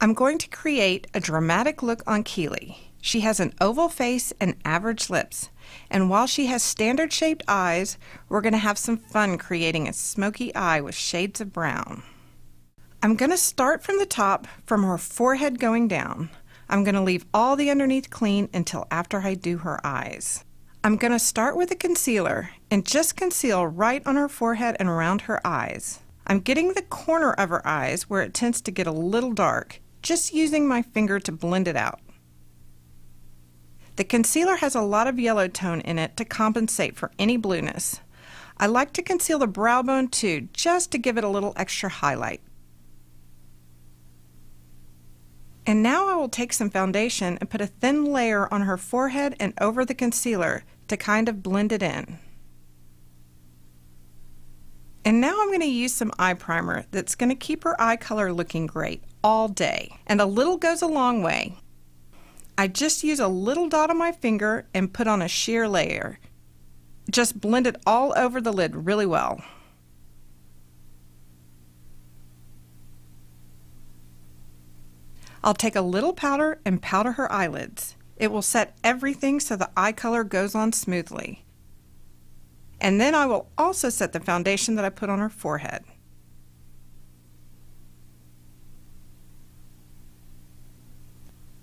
I'm going to create a dramatic look on Keely. She has an oval face and average lips, and while she has standard-shaped eyes, we're going to have some fun creating a smoky eye with shades of brown. I'm going to start from the top, from her forehead going down. I'm going to leave all the underneath clean until after I do her eyes. I'm going to start with a concealer and just conceal right on her forehead and around her eyes. I'm getting the corner of her eyes where it tends to get a little dark, just using my finger to blend it out. The concealer has a lot of yellow tone in it to compensate for any blueness. I like to conceal the brow bone too, just to give it a little extra highlight. And now I will take some foundation and put a thin layer on her forehead and over the concealer to kind of blend it in. And now I'm going to use some eye primer that's going to keep her eye color looking great all day. And a little goes a long way. I just use a little dot on my finger and put on a sheer layer. Just blend it all over the lid really well. I'll take a little powder and powder her eyelids. It will set everything so the eye color goes on smoothly. And then I will also set the foundation that I put on her forehead.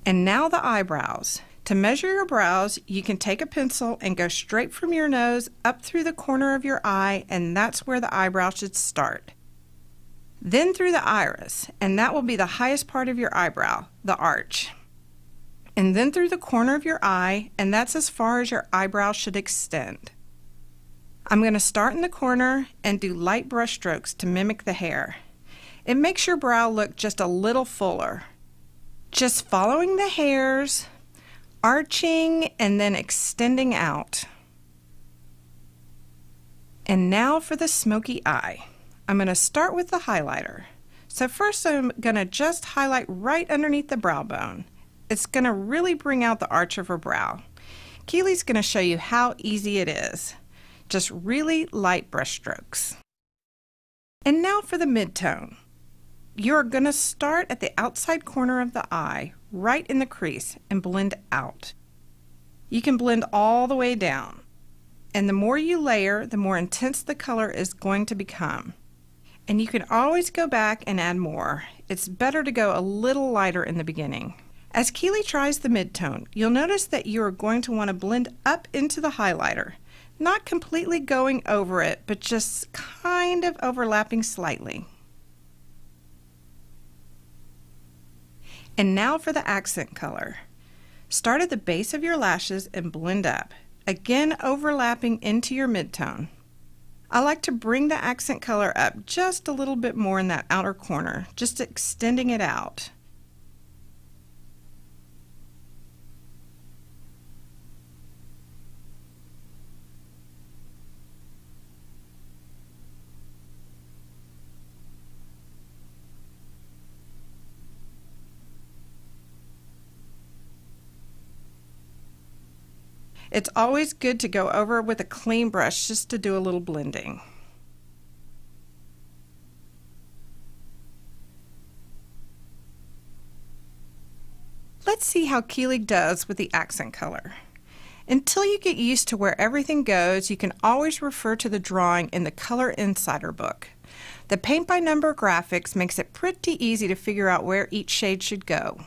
And now the eyebrows. To measure your brows, you can take a pencil and go straight from your nose up through the corner of your eye, and that's where the eyebrow should start. Then through the iris, and that will be the highest part of your eyebrow, the arch. And then through the corner of your eye, and that's as far as your eyebrow should extend. I'm going to start in the corner and do light brush strokes to mimic the hair. It makes your brow look just a little fuller. Just following the hairs, arching, and then extending out. And now for the smoky eye. I'm going to start with the highlighter. So first I'm going to just highlight right underneath the brow bone. It's going to really bring out the arch of her brow. Keely's going to show you how easy it is. Just really light brush strokes. And now for the mid-tone. You're going to start at the outside corner of the eye, right in the crease, and blend out. You can blend all the way down. And the more you layer, the more intense the color is going to become. And you can always go back and add more. It's better to go a little lighter in the beginning. As Keely tries the mid-tone, you'll notice that you are going to want to blend up into the highlighter. Not completely going over it, but just kind of overlapping slightly. And now for the accent color. Start at the base of your lashes and blend up, again overlapping into your mid-tone. I like to bring the accent color up just a little bit more in that outer corner, just extending it out. It's always good to go over with a clean brush just to do a little blending. Let's see how Keely does with the accent color. Until you get used to where everything goes, you can always refer to the drawing in the Color Insider book. The paint by number graphics makes it pretty easy to figure out where each shade should go.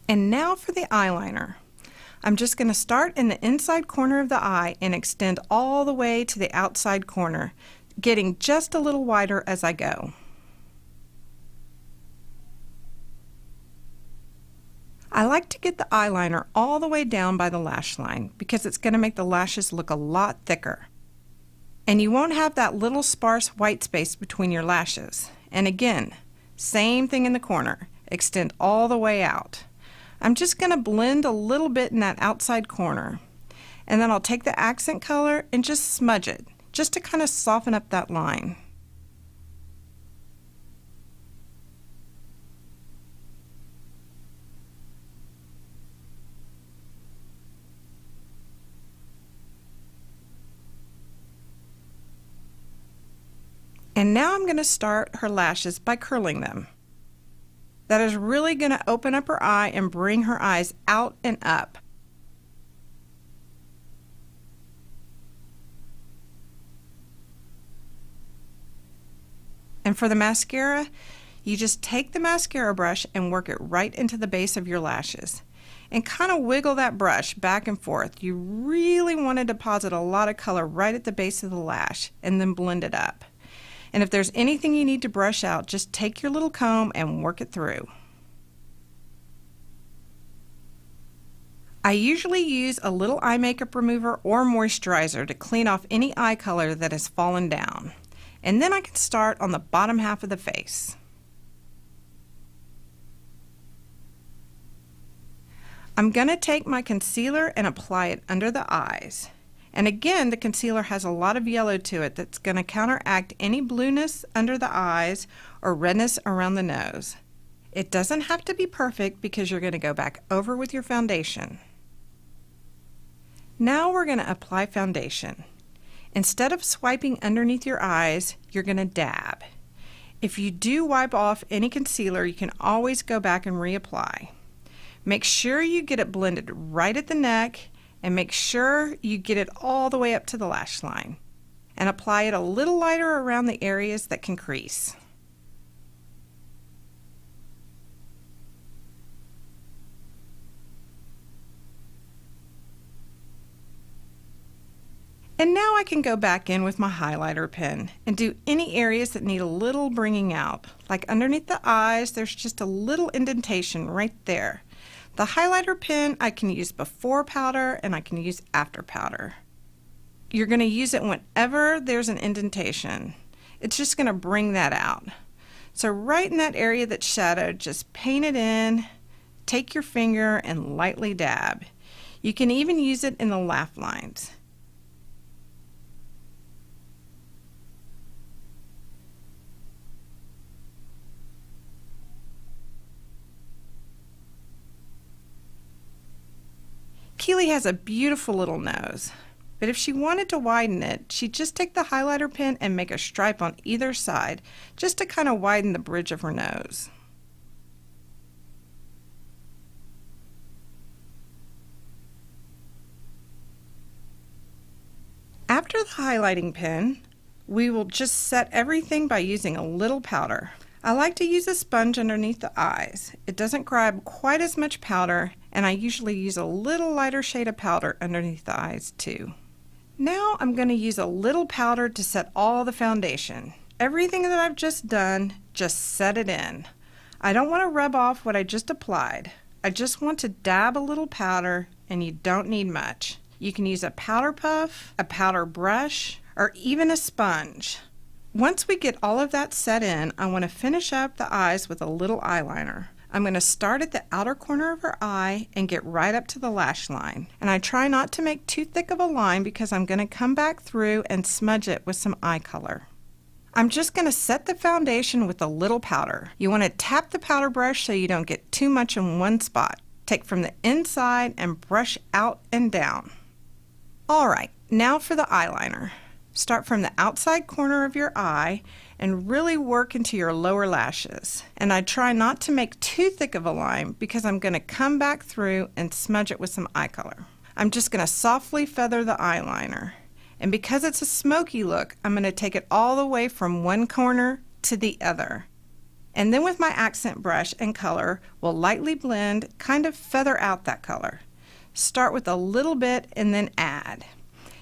And now for the eyeliner. I'm just going to start in the inside corner of the eye and extend all the way to the outside corner, getting just a little wider as I go. I like to get the eyeliner all the way down by the lash line because it's going to make the lashes look a lot thicker. And you won't have that little sparse white space between your lashes. And again, same thing in the corner. extend all the way out. I'm just going to blend a little bit in that outside corner. And then I'll take the accent color and just smudge it, just to kind of soften up that line. And now I'm going to start her lashes by curling them. That is really going to open up her eye and bring her eyes out and up. And for the mascara, you just take the mascara brush and work it right into the base of your lashes. And kind of wiggle that brush back and forth. You really want to deposit a lot of color right at the base of the lash and then blend it up. And if there's anything you need to brush out, just take your little comb and work it through. I usually use a little eye makeup remover or moisturizer to clean off any eye color that has fallen down. And then I can start on the bottom half of the face. I'm going to take my concealer and apply it under the eyes. And again, the concealer has a lot of yellow to it that's going to counteract any blueness under the eyes or redness around the nose. It doesn't have to be perfect because you're going to go back over with your foundation. Now we're going to apply foundation. Instead of swiping underneath your eyes, you're going to dab. If you do wipe off any concealer, you can always go back and reapply. Make sure you get it blended right at the neck, and make sure you get it all the way up to the lash line. And apply it a little lighter around the areas that can crease. And now I can go back in with my highlighter pen and do any areas that need a little bringing out. Like underneath the eyes, there's just a little indentation right there. The highlighter pen I can use before powder and I can use after powder. You're going to use it whenever there's an indentation. It's just going to bring that out. So right in that area that's shadowed, just paint it in, take your finger and lightly dab. You can even use it in the laugh lines. Keely has a beautiful little nose, but if she wanted to widen it, she'd just take the highlighter pen and make a stripe on either side, just to kind of widen the bridge of her nose. After the highlighting pen, we will just set everything by using a little powder. I like to use a sponge underneath the eyes. It doesn't grab quite as much powder, and I usually use a little lighter shade of powder underneath the eyes too. Now I'm going to use a little powder to set all the foundation. Everything that I've just done, just set it in. I don't want to rub off what I just applied. I just want to dab a little powder, and you don't need much. You can use a powder puff, a powder brush, or even a sponge. Once we get all of that set in, I want to finish up the eyes with a little eyeliner. I'm going to start at the outer corner of her eye and get right up to the lash line. And I try not to make too thick of a line because I'm going to come back through and smudge it with some eye color. I'm just going to set the foundation with a little powder. You want to tap the powder brush so you don't get too much in one spot. Take from the inside and brush out and down. Alright, now for the eyeliner. Start from the outside corner of your eye and really work into your lower lashes. And I try not to make too thick of a line because I'm going to come back through and smudge it with some eye color. I'm just going to softly feather the eyeliner. And because it's a smoky look, I'm going to take it all the way from one corner to the other. And then with my accent brush and color, we'll lightly blend, kind of feather out that color. Start with a little bit and then add.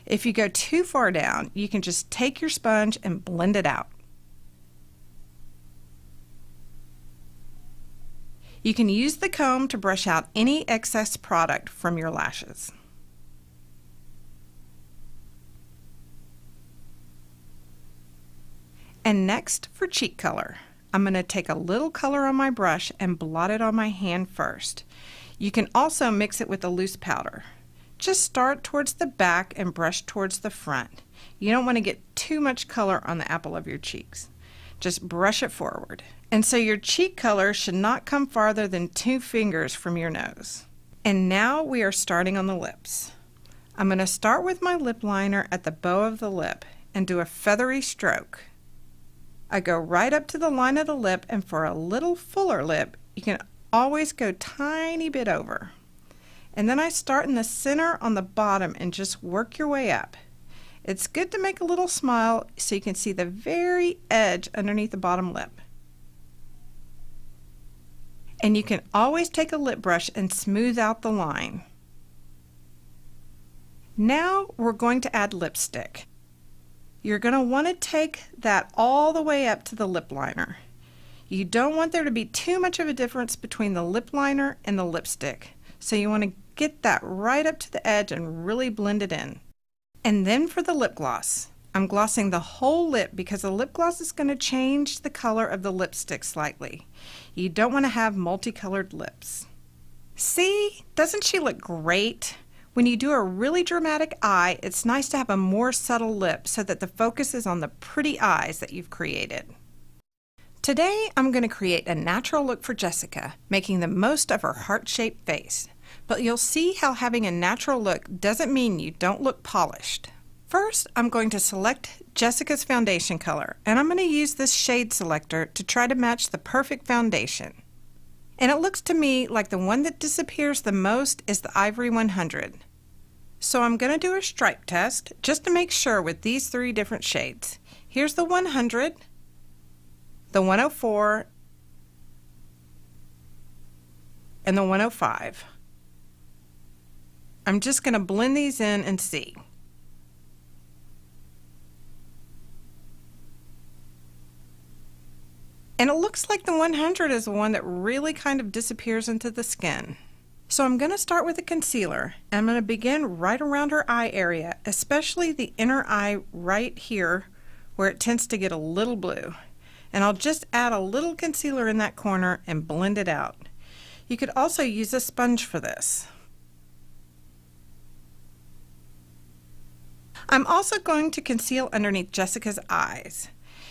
If you go too far down, you can just take your sponge and blend it out. You can use the comb to brush out any excess product from your lashes. And next for cheek color. I'm going to take a little color on my brush and blot it on my hand first. You can also mix it with a loose powder. Just start towards the back and brush towards the front. You don't want to get too much color on the apple of your cheeks. Just brush it forward. And so your cheek color should not come farther than 2 fingers from your nose. And now we are starting on the lips. I'm going to start with my lip liner at the bow of the lip and do a feathery stroke. I go right up to the line of the lip, and for a little fuller lip, you can always go tiny bit over. And then I start in the center on the bottom and just work your way up. It's good to make a little smile so you can see the very edge underneath the bottom lip. And you can always take a lip brush and smooth out the line. Now we're going to add lipstick. You're going to want to take that all the way up to the lip liner. You don't want there to be too much of a difference between the lip liner and the lipstick. So you want to get that right up to the edge and really blend it in. And then for the lip gloss, I'm glossing the whole lip because the lip gloss is going to change the color of the lipstick slightly. You don't want to have multicolored lips. See, doesn't she look great? When you do a really dramatic eye, it's nice to have a more subtle lip so that the focus is on the pretty eyes that you've created. Today, I'm going to create a natural look for Jessica, making the most of her heart-shaped face. But you'll see how having a natural look doesn't mean you don't look polished. First, I'm going to select Jessica's foundation color, and I'm going to use this shade selector to try to match the perfect foundation. And it looks to me like the one that disappears the most is the Ivory 100. So I'm going to do a stripe test just to make sure with these 3 different shades. Here's the 100, the 104, and the 105. I'm just going to blend these in and see. And it looks like the 100 is the one that really kind of disappears into the skin. So I'm going to start with a concealer. And I'm going to begin right around her eye area, especially the inner eye right here where it tends to get a little blue. And I'll just add a little concealer in that corner and blend it out. You could also use a sponge for this. I'm also going to conceal underneath Jessica's eyes.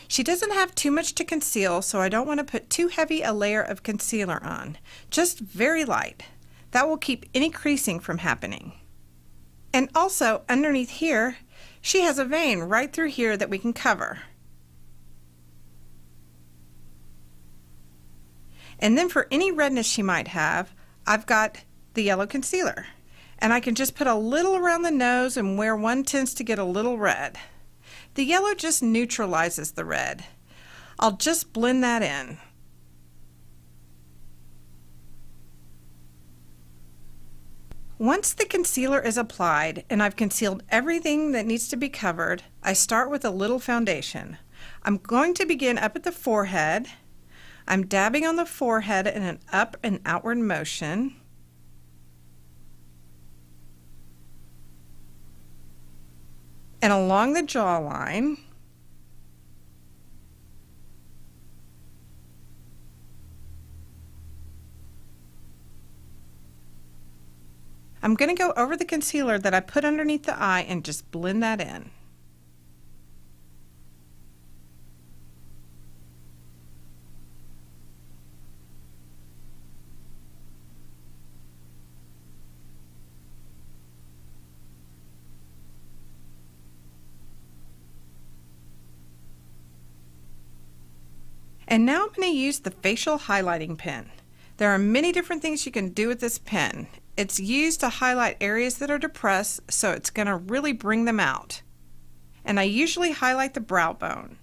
She doesn't have too much to conceal, so I don't want to put too heavy a layer of concealer on. Just very light. That will keep any creasing from happening. And also, underneath here, she has a vein right through here that we can cover. And then for any redness she might have, I've got the yellow concealer. And I can just put a little around the nose and where one tends to get a little red. The yellow just neutralizes the red. I'll just blend that in. Once the concealer is applied and I've concealed everything that needs to be covered, I start with a little foundation. I'm going to begin up at the forehead. I'm dabbing on the forehead in an up and outward motion. And along the jawline. I'm going to go over the concealer that I put underneath the eye and just blend that in. And now I'm going to use the facial highlighting pen. There are many different things you can do with this pen. It's used to highlight areas that are depressed, so it's going to really bring them out. And I usually highlight the brow bone.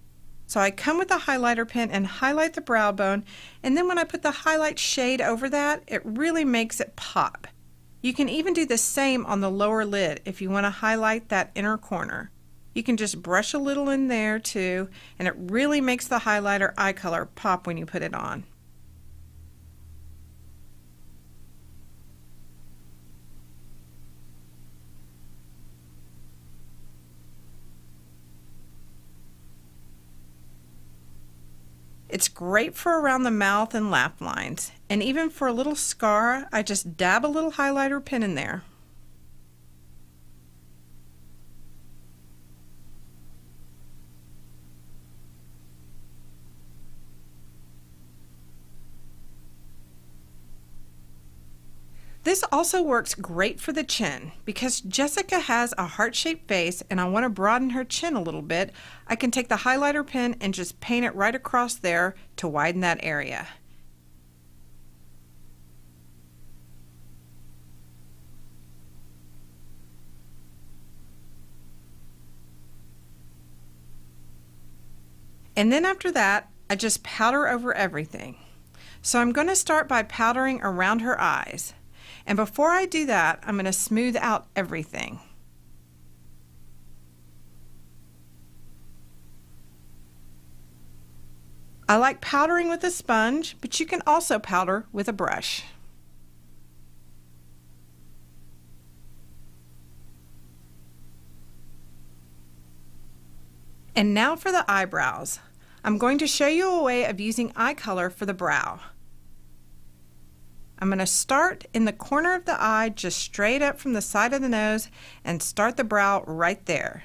So I come with a highlighter pen and highlight the brow bone, and then when I put the highlight shade over that, it really makes it pop. You can even do the same on the lower lid if you want to highlight that inner corner. You can just brush a little in there too, and it really makes the highlighter eye color pop when you put it on. It's great for around the mouth and laugh lines, and even for a little scar, I just dab a little highlighter pen in there. This also works great for the chin. Because Jessica has a heart-shaped face and I want to broaden her chin a little bit, I can take the highlighter pen and just paint it right across there to widen that area. And then after that, I just powder over everything. So I'm going to start by powdering around her eyes. And before I do that, I'm going to smooth out everything. I like powdering with a sponge, but you can also powder with a brush. And now for the eyebrows. I'm going to show you a way of using eye color for the brow. I'm going to start in the corner of the eye, just straight up from the side of the nose, and start the brow right there.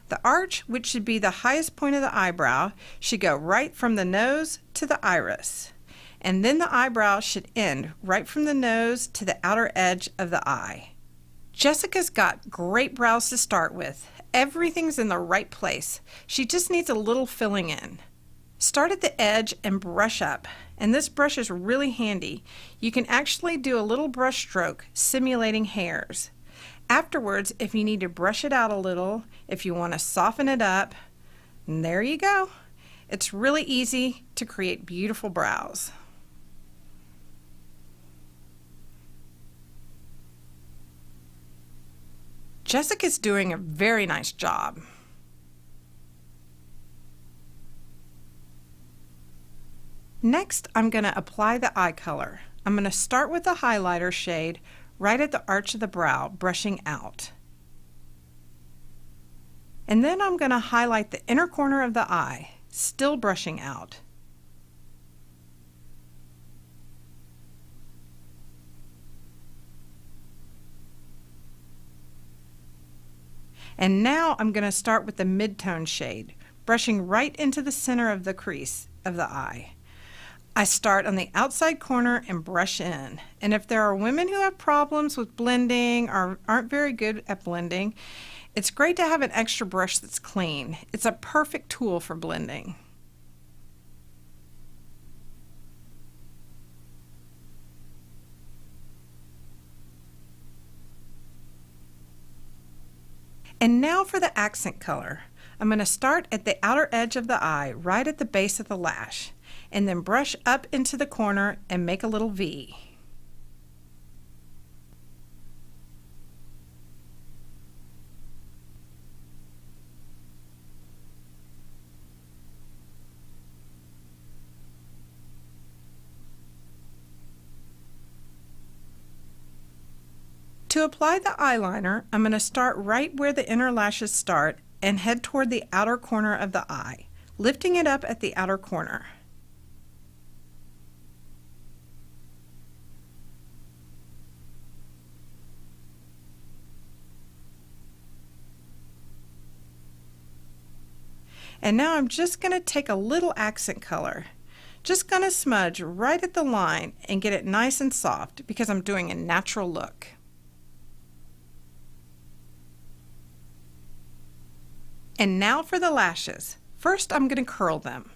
The arch, which should be the highest point of the eyebrow, should go right from the nose to the iris. And then the eyebrow should end right from the nose to the outer edge of the eye. Jessica's got great brows to start with. Everything's in the right place. She just needs a little filling in. Start at the edge and brush up. And this brush is really handy. You can actually do a little brush stroke simulating hairs. Afterwards, if you need to brush it out a little, if you want to soften it up, and there you go. It's really easy to create beautiful brows. Jessica's doing a very nice job. Next, I'm going to apply the eye color. I'm going to start with the highlighter shade right at the arch of the brow, brushing out. And then I'm going to highlight the inner corner of the eye, still brushing out. And now I'm going to start with the mid-tone shade, brushing right into the center of the crease of the eye. I start on the outside corner and brush in. And if there are women who have problems with blending or aren't very good at blending, it's great to have an extra brush that's clean. It's a perfect tool for blending. And now for the accent color. I'm going to start at the outer edge of the eye, right at the base of the lash, and then brush up into the corner and make a little V. To apply the eyeliner, I'm going to start right where the inner lashes start and head toward the outer corner of the eye, lifting it up at the outer corner. And now I'm just going to take a little accent color. Just going to smudge right at the line and get it nice and soft because I'm doing a natural look. And now for the lashes. First, I'm going to curl them.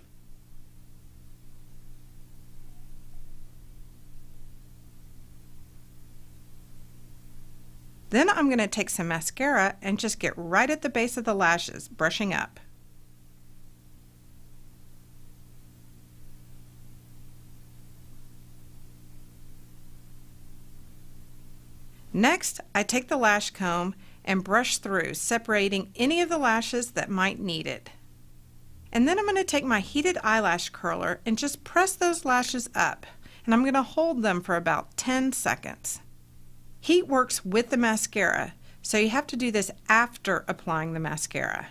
Then I'm going to take some mascara and just get right at the base of the lashes, brushing up. Next, I take the lash comb and brush through, separating any of the lashes that might need it. And then I'm going to take my heated eyelash curler and just press those lashes up, and I'm going to hold them for about 10 seconds. Heat works with the mascara, so you have to do this after applying the mascara.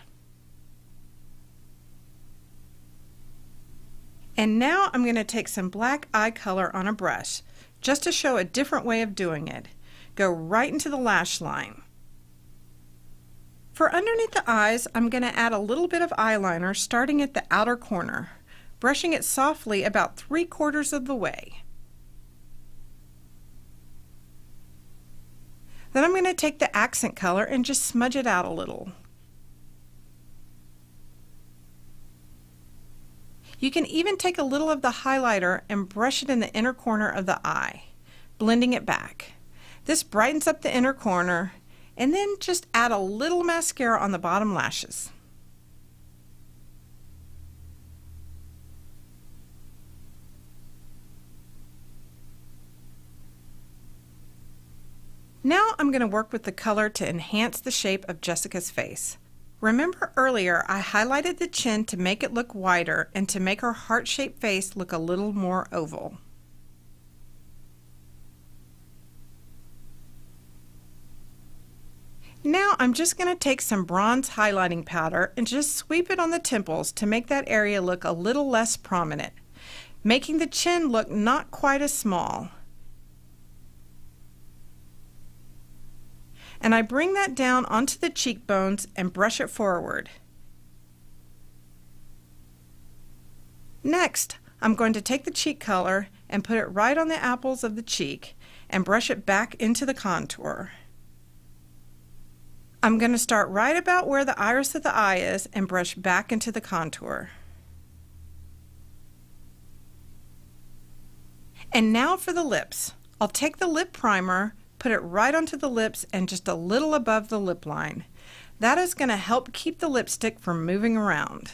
And now I'm going to take some black eye color on a brush, just to show a different way of doing it. Go right into the lash line. For underneath the eyes, I'm going to add a little bit of eyeliner starting at the outer corner, brushing it softly about 3/4 of the way. Then I'm going to take the accent color and just smudge it out a little. You can even take a little of the highlighter and brush it in the inner corner of the eye, blending it back. This brightens up the inner corner, and then just add a little mascara on the bottom lashes. Now I'm going to work with the color to enhance the shape of Jessica's face. Remember earlier I highlighted the chin to make it look wider and to make her heart-shaped face look a little more oval. Now I'm just going to take some bronze highlighting powder and just sweep it on the temples to make that area look a little less prominent, making the chin look not quite as small. And I bring that down onto the cheekbones and brush it forward. Next, I'm going to take the cheek color and put it right on the apples of the cheek and brush it back into the contour. I'm going to start right about where the iris of the eye is and brush back into the contour. And now for the lips. I'll take the lip primer, put it right onto the lips and just a little above the lip line. That is going to help keep the lipstick from moving around.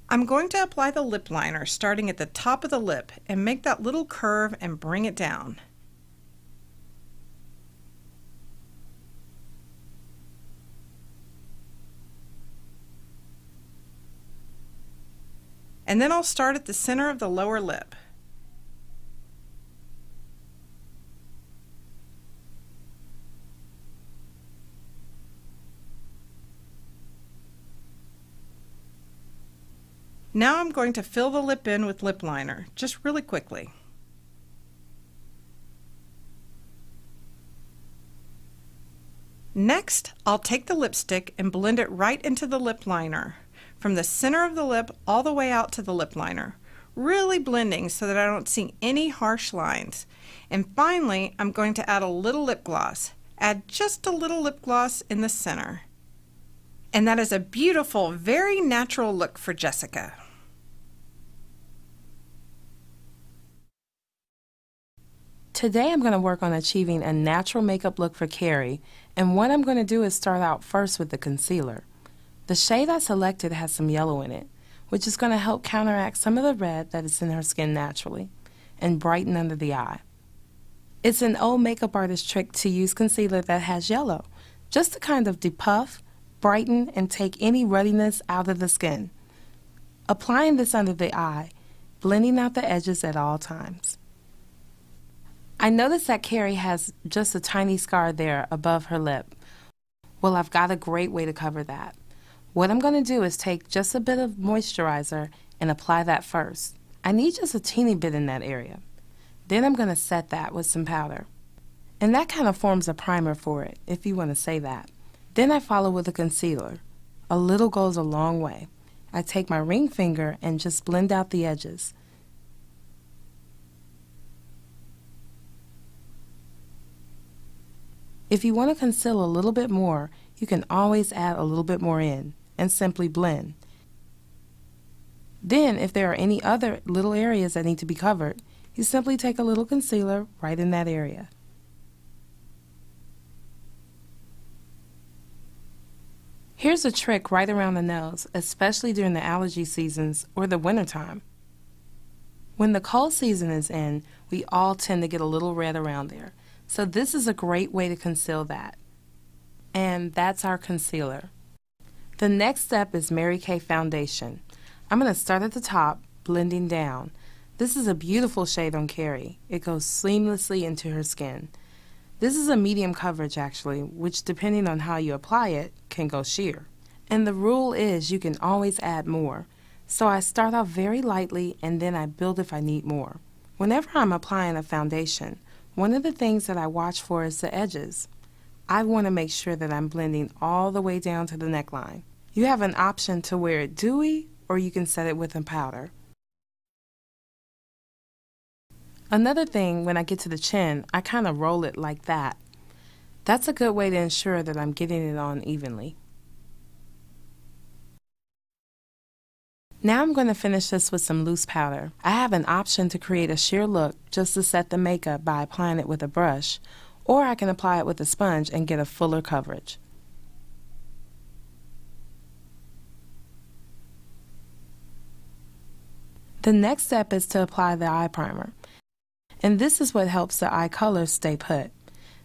I'm going to apply the lip liner starting at the top of the lip and make that little curve and bring it down. And then I'll start at the center of the lower lip. Now I'm going to fill the lip in with lip liner, just really quickly. Next, I'll take the lipstick and blend it right into the lip liner, from the center of the lip all the way out to the lip liner, really blending so that I don't see any harsh lines. And finally, I'm going to add a little lip gloss. Add just a little lip gloss in the center. And that is a beautiful, very natural look for Jessica. Today I'm going to work on achieving a natural makeup look for Carrie, and what I'm going to do is start out first with the concealer. The shade I selected has some yellow in it, which is going to help counteract some of the red that is in her skin naturally, and brighten under the eye. It's an old makeup artist trick to use concealer that has yellow, just to kind of depuff, brighten, and take any ruddiness out of the skin. Applying this under the eye, blending out the edges at all times. I noticed that Carrie has just a tiny scar there above her lip. Well, I've got a great way to cover that. What I'm going to do is take just a bit of moisturizer and apply that first. I need just a teeny bit in that area. Then I'm going to set that with some powder. And that kind of forms a primer for it, if you want to say that. Then I follow with a concealer. A little goes a long way. I take my ring finger and just blend out the edges. If you want to conceal a little bit more, you can always add a little bit more in and simply blend. Then, if there are any other little areas that need to be covered, you simply take a little concealer right in that area. Here's a trick right around the nose, especially during the allergy seasons or the wintertime. When the cold season is in, we all tend to get a little red around there. So this is a great way to conceal that. And that's our concealer. The next step is Mary Kay foundation. I'm going to start at the top, blending down. This is a beautiful shade on Carrie. It goes seamlessly into her skin. This is a medium coverage actually, which depending on how you apply it, can go sheer. And the rule is you can always add more. So I start off very lightly and then I build if I need more. Whenever I'm applying a foundation, one of the things that I watch for is the edges. I want to make sure that I'm blending all the way down to the neckline. You have an option to wear it dewy or you can set it with a powder. Another thing, when I get to the chin, I kind of roll it like that. That's a good way to ensure that I'm getting it on evenly. Now I'm going to finish this with some loose powder. I have an option to create a sheer look just to set the makeup by applying it with a brush, or I can apply it with a sponge and get a fuller coverage. The next step is to apply the eye primer, and this is what helps the eye colors stay put.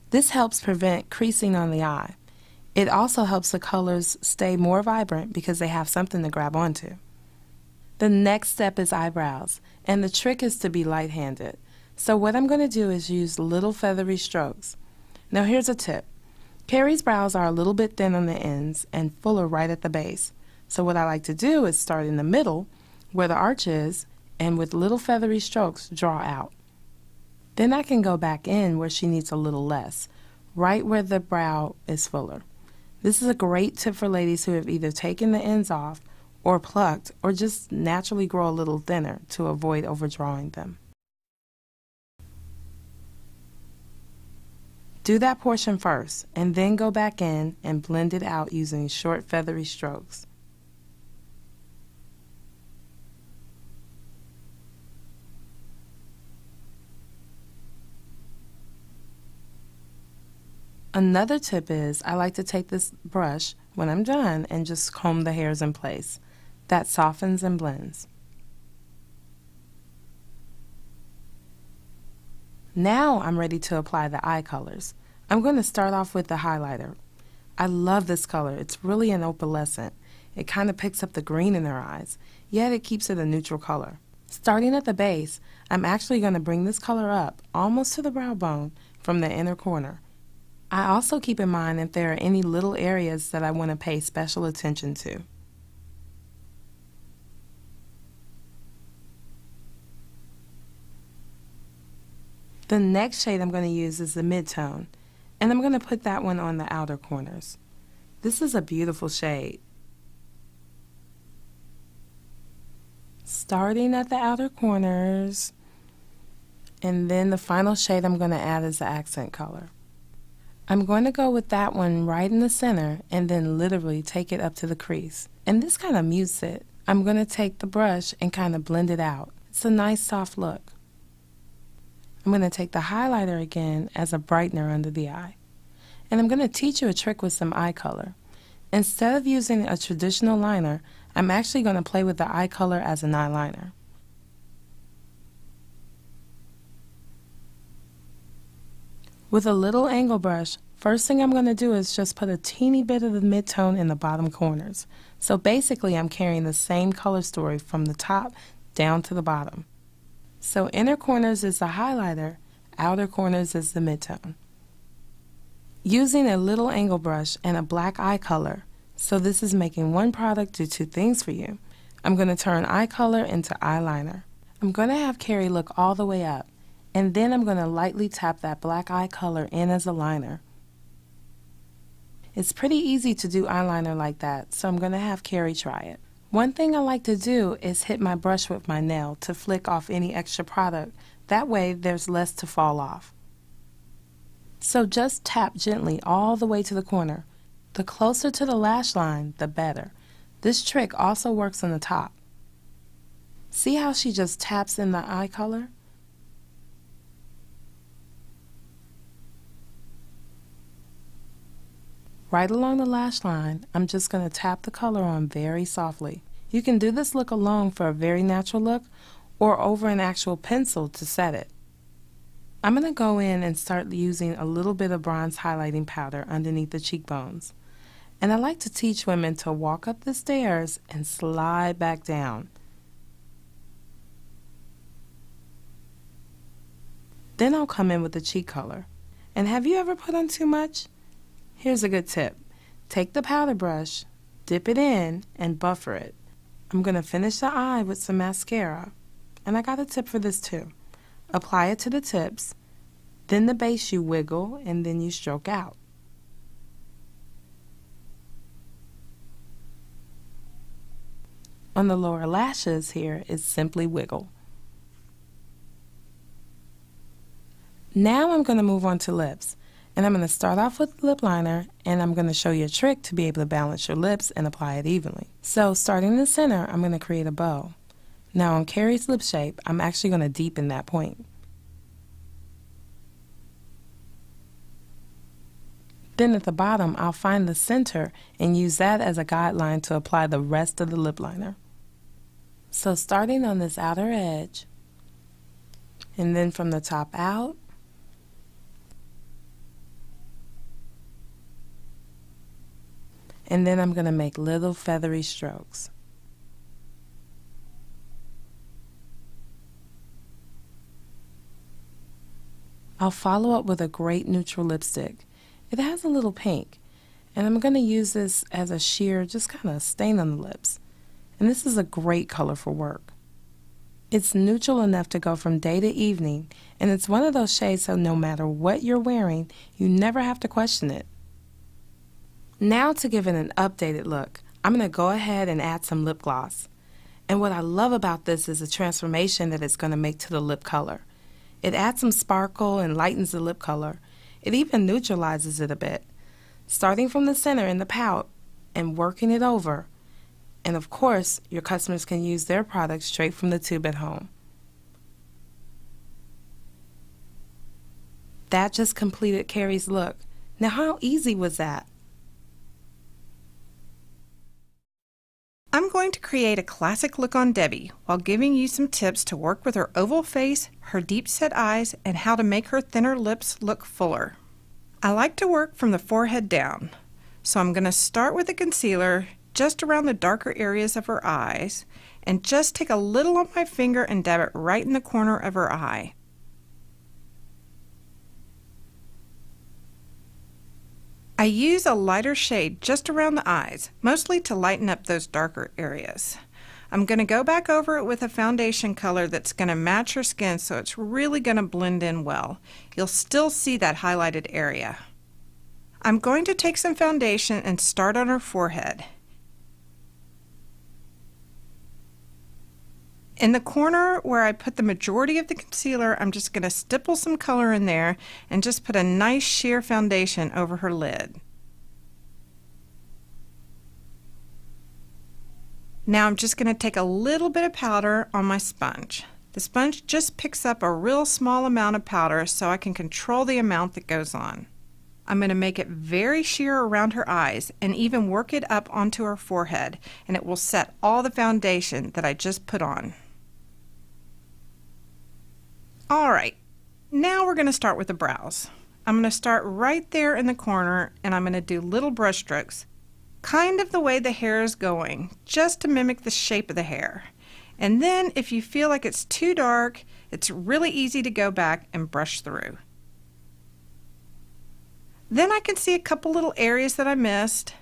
This helps prevent creasing on the eye. It also helps the colors stay more vibrant because they have something to grab onto. The next step is eyebrows, and the trick is to be light-handed. So what I'm going to do is use little feathery strokes. Now here's a tip. Carrie's brows are a little bit thin on the ends and fuller right at the base. So what I like to do is start in the middle where the arch is and with little feathery strokes draw out. Then I can go back in where she needs a little less, right where the brow is fuller. This is a great tip for ladies who have either taken the ends off or plucked, or just naturally grow a little thinner to avoid overdrawing them. Do that portion first, and then go back in and blend it out using short feathery strokes. Another tip is I like to take this brush when I'm done and just comb the hairs in place. That softens and blends. Now I'm ready to apply the eye colors. I'm going to start off with the highlighter. I love this color. It's really an opalescent. It kind of picks up the green in their eyes, yet it keeps it a neutral color. Starting at the base, I'm actually going to bring this color up almost to the brow bone from the inner corner. I also keep in mind if there are any little areas that I want to pay special attention to. The next shade I'm going to use is the mid-tone, and I'm going to put that one on the outer corners. This is a beautiful shade. Starting at the outer corners, and then the final shade I'm going to add is the accent color. I'm going to go with that one right in the center and then literally take it up to the crease. And this kind of mutes it. I'm going to take the brush and kind of blend it out. It's a nice soft look. I'm going to take the highlighter again as a brightener under the eye. And I'm going to teach you a trick with some eye color. Instead of using a traditional liner, I'm actually going to play with the eye color as an eyeliner. With a little angle brush, first thing I'm going to do is just put a teeny bit of the mid-tone in the bottom corners. So basically I'm carrying the same color story from the top down to the bottom. So inner corners is the highlighter, outer corners is the mid-tone. Using a little angle brush and a black eye color, so this is making one product do two things for you. I'm going to turn eye color into eyeliner. I'm going to have Carrie look all the way up, and then I'm going to lightly tap that black eye color in as a liner. It's pretty easy to do eyeliner like that, so I'm going to have Carrie try it. One thing I like to do is hit my brush with my nail to flick off any extra product. That way there's less to fall off. So just tap gently all the way to the corner. The closer to the lash line, the better. This trick also works on the top. See how she just taps in the eye color? Right along the lash line, I'm just going to tap the color on very softly. You can do this look alone for a very natural look or over an actual pencil to set it. I'm going to go in and start using a little bit of bronze highlighting powder underneath the cheekbones. And I like to teach women to walk up the stairs and slide back down. Then I'll come in with the cheek color. And have you ever put on too much? Here's a good tip. Take the powder brush, dip it in, and buffer it. I'm going to finish the eye with some mascara. And I got a tip for this too. Apply it to the tips, then the base you wiggle, and then you stroke out. On the lower lashes here is simply wiggle. Now I'm going to move on to lips. And I'm going to start off with lip liner, and I'm going to show you a trick to be able to balance your lips and apply it evenly. So starting in the center, I'm going to create a bow. Now on Carrie's lip shape, I'm actually going to deepen that point. Then at the bottom, I'll find the center and use that as a guideline to apply the rest of the lip liner. So starting on this outer edge, and then from the top out, and then I'm going to make little feathery strokes. I'll follow up with a great neutral lipstick. It has a little pink, and I'm going to use this as a sheer, just kind of stain on the lips. And this is a great color for work. It's neutral enough to go from day to evening, and it's one of those shades so no matter what you're wearing, you never have to question it. Now to give it an updated look, I'm going to go ahead and add some lip gloss. And what I love about this is the transformation that it's going to make to the lip color. It adds some sparkle and lightens the lip color. It even neutralizes it a bit. Starting from the center in the pout and working it over. And of course, your customers can use their products straight from the tube at home. That just completed Carrie's look. Now how easy was that? I'm going to create a classic look on Debbie while giving you some tips to work with her oval face, her deep set eyes, and how to make her thinner lips look fuller. I like to work from the forehead down, so I'm going to start with a concealer just around the darker areas of her eyes and just take a little on my finger and dab it right in the corner of her eye. I use a lighter shade just around the eyes, mostly to lighten up those darker areas. I'm going to go back over it with a foundation color that's going to match her skin, so it's really going to blend in well. You'll still see that highlighted area. I'm going to take some foundation and start on her forehead. In the corner where I put the majority of the concealer, I'm just going to stipple some color in there and just put a nice sheer foundation over her lid. Now I'm just going to take a little bit of powder on my sponge. The sponge just picks up a real small amount of powder so I can control the amount that goes on. I'm going to make it very sheer around her eyes and even work it up onto her forehead, and it will set all the foundation that I just put on. Alright, now we're going to start with the brows. I'm going to start right there in the corner, and I'm going to do little brush strokes, kind of the way the hair is going, just to mimic the shape of the hair. And then if you feel like it's too dark, it's really easy to go back and brush through. Then I can see a couple little areas that I missed,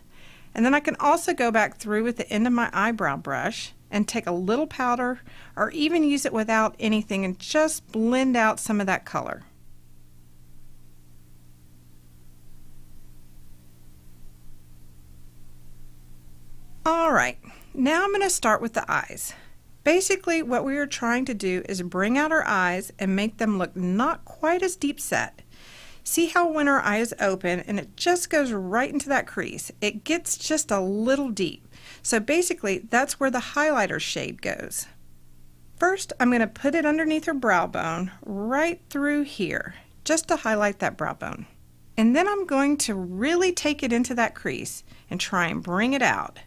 and then I can also go back through with the end of my eyebrow brush and take a little powder or even use it without anything and just blend out some of that color. Alright, now I'm going to start with the eyes. Basically what we are trying to do is bring out our eyes and make them look not quite as deep set. See how when our eye is open and it just goes right into that crease, it gets just a little deep. So basically that's where the highlighter shade goes. First I'm going to put it underneath her brow bone right through here just to highlight that brow bone. And then I'm going to really take it into that crease and try and bring it out.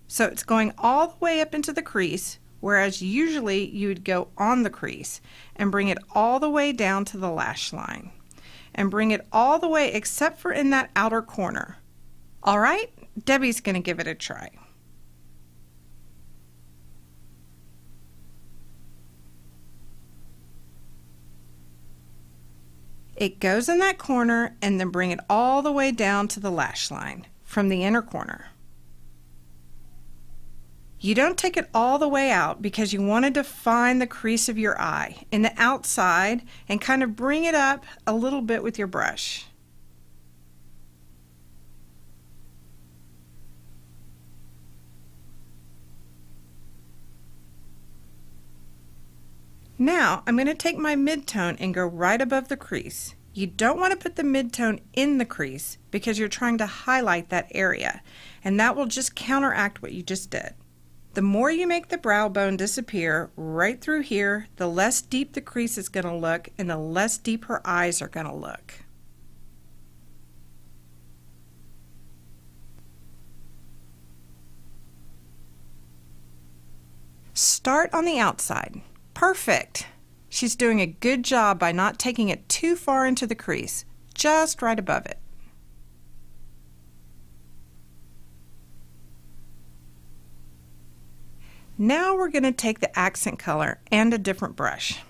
So it's going all the way up into the crease, whereas usually you would go on the crease and bring it all the way down to the lash line. And bring it all the way except for in that outer corner. Alright, Debbie's going to give it a try. It goes in that corner and then bring it all the way down to the lash line from the inner corner. You don't take it all the way out because you want to define the crease of your eye in the outside and kind of bring it up a little bit with your brush. Now I'm going to take my midtone and go right above the crease. You don't want to put the midtone in the crease because you're trying to highlight that area, and that will just counteract what you just did. The more you make the brow bone disappear right through here, the less deep the crease is going to look and the less deep her eyes are going to look. Start on the outside. Perfect! She's doing a good job by not taking it too far into the crease, just right above it. Now we're going to take the accent color and a different brush.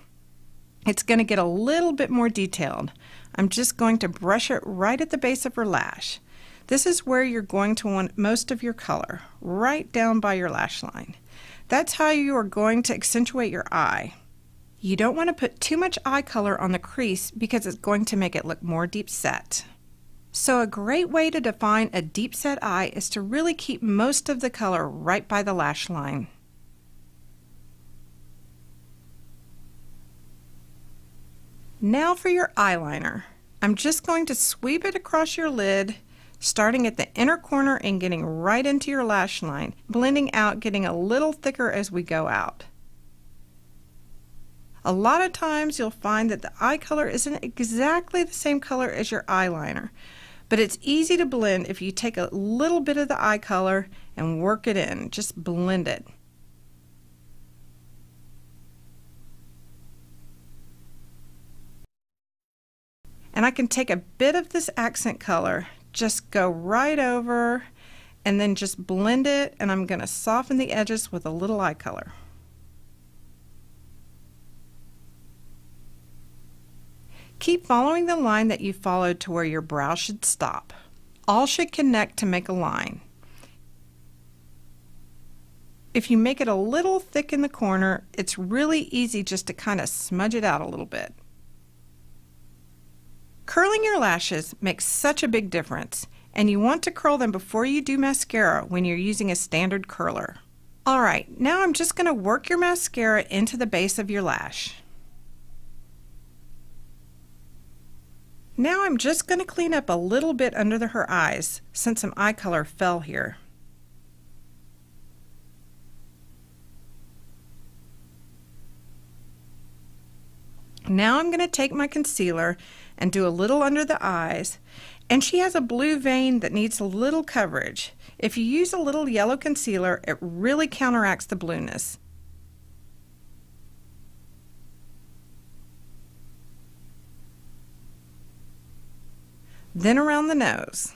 It's going to get a little bit more detailed. I'm just going to brush it right at the base of her lash. This is where you're going to want most of your color, right down by your lash line. That's how you are going to accentuate your eye. You don't want to put too much eye color on the crease because it's going to make it look more deep set. So a great way to define a deep set eye is to really keep most of the color right by the lash line. Now for your eyeliner. I'm just going to sweep it across your lid, starting at the inner corner and getting right into your lash line, blending out, getting a little thicker as we go out. A lot of times you'll find that the eye color isn't exactly the same color as your eyeliner, but it's easy to blend if you take a little bit of the eye color and work it in. Just blend it. And I can take a bit of this accent color, just go right over and then just blend it, and I'm going to soften the edges with a little eye color. Keep following the line that you followed to where your brow should stop. All should connect to make a line. If you make it a little thick in the corner, it's really easy just to kind of smudge it out a little bit. Curling your lashes makes such a big difference, and you want to curl them before you do mascara when you're using a standard curler. Alright, now I'm just going to work your mascara into the base of your lash. Now I'm just going to clean up a little bit under her eyes since some eye color fell here. Now I'm going to take my concealer and do a little under the eyes, and she has a blue vein that needs a little coverage. If you use a little yellow concealer, it really counteracts the blueness. Then around the nose.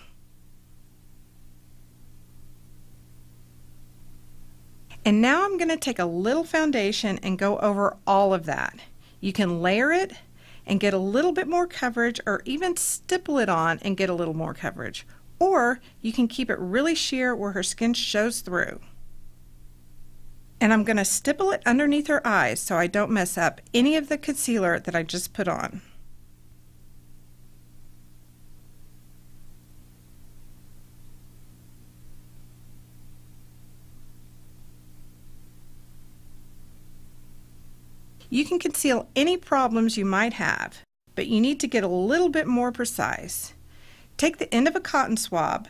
And now I'm going to take a little foundation and go over all of that. You can layer it and get a little bit more coverage, or even stipple it on and get a little more coverage. Or you can keep it really sheer where her skin shows through. And I'm going to stipple it underneath her eyes so I don't mess up any of the concealer that I just put on. You can conceal any problems you might have, but you need to get a little bit more precise. Take the end of a cotton swab,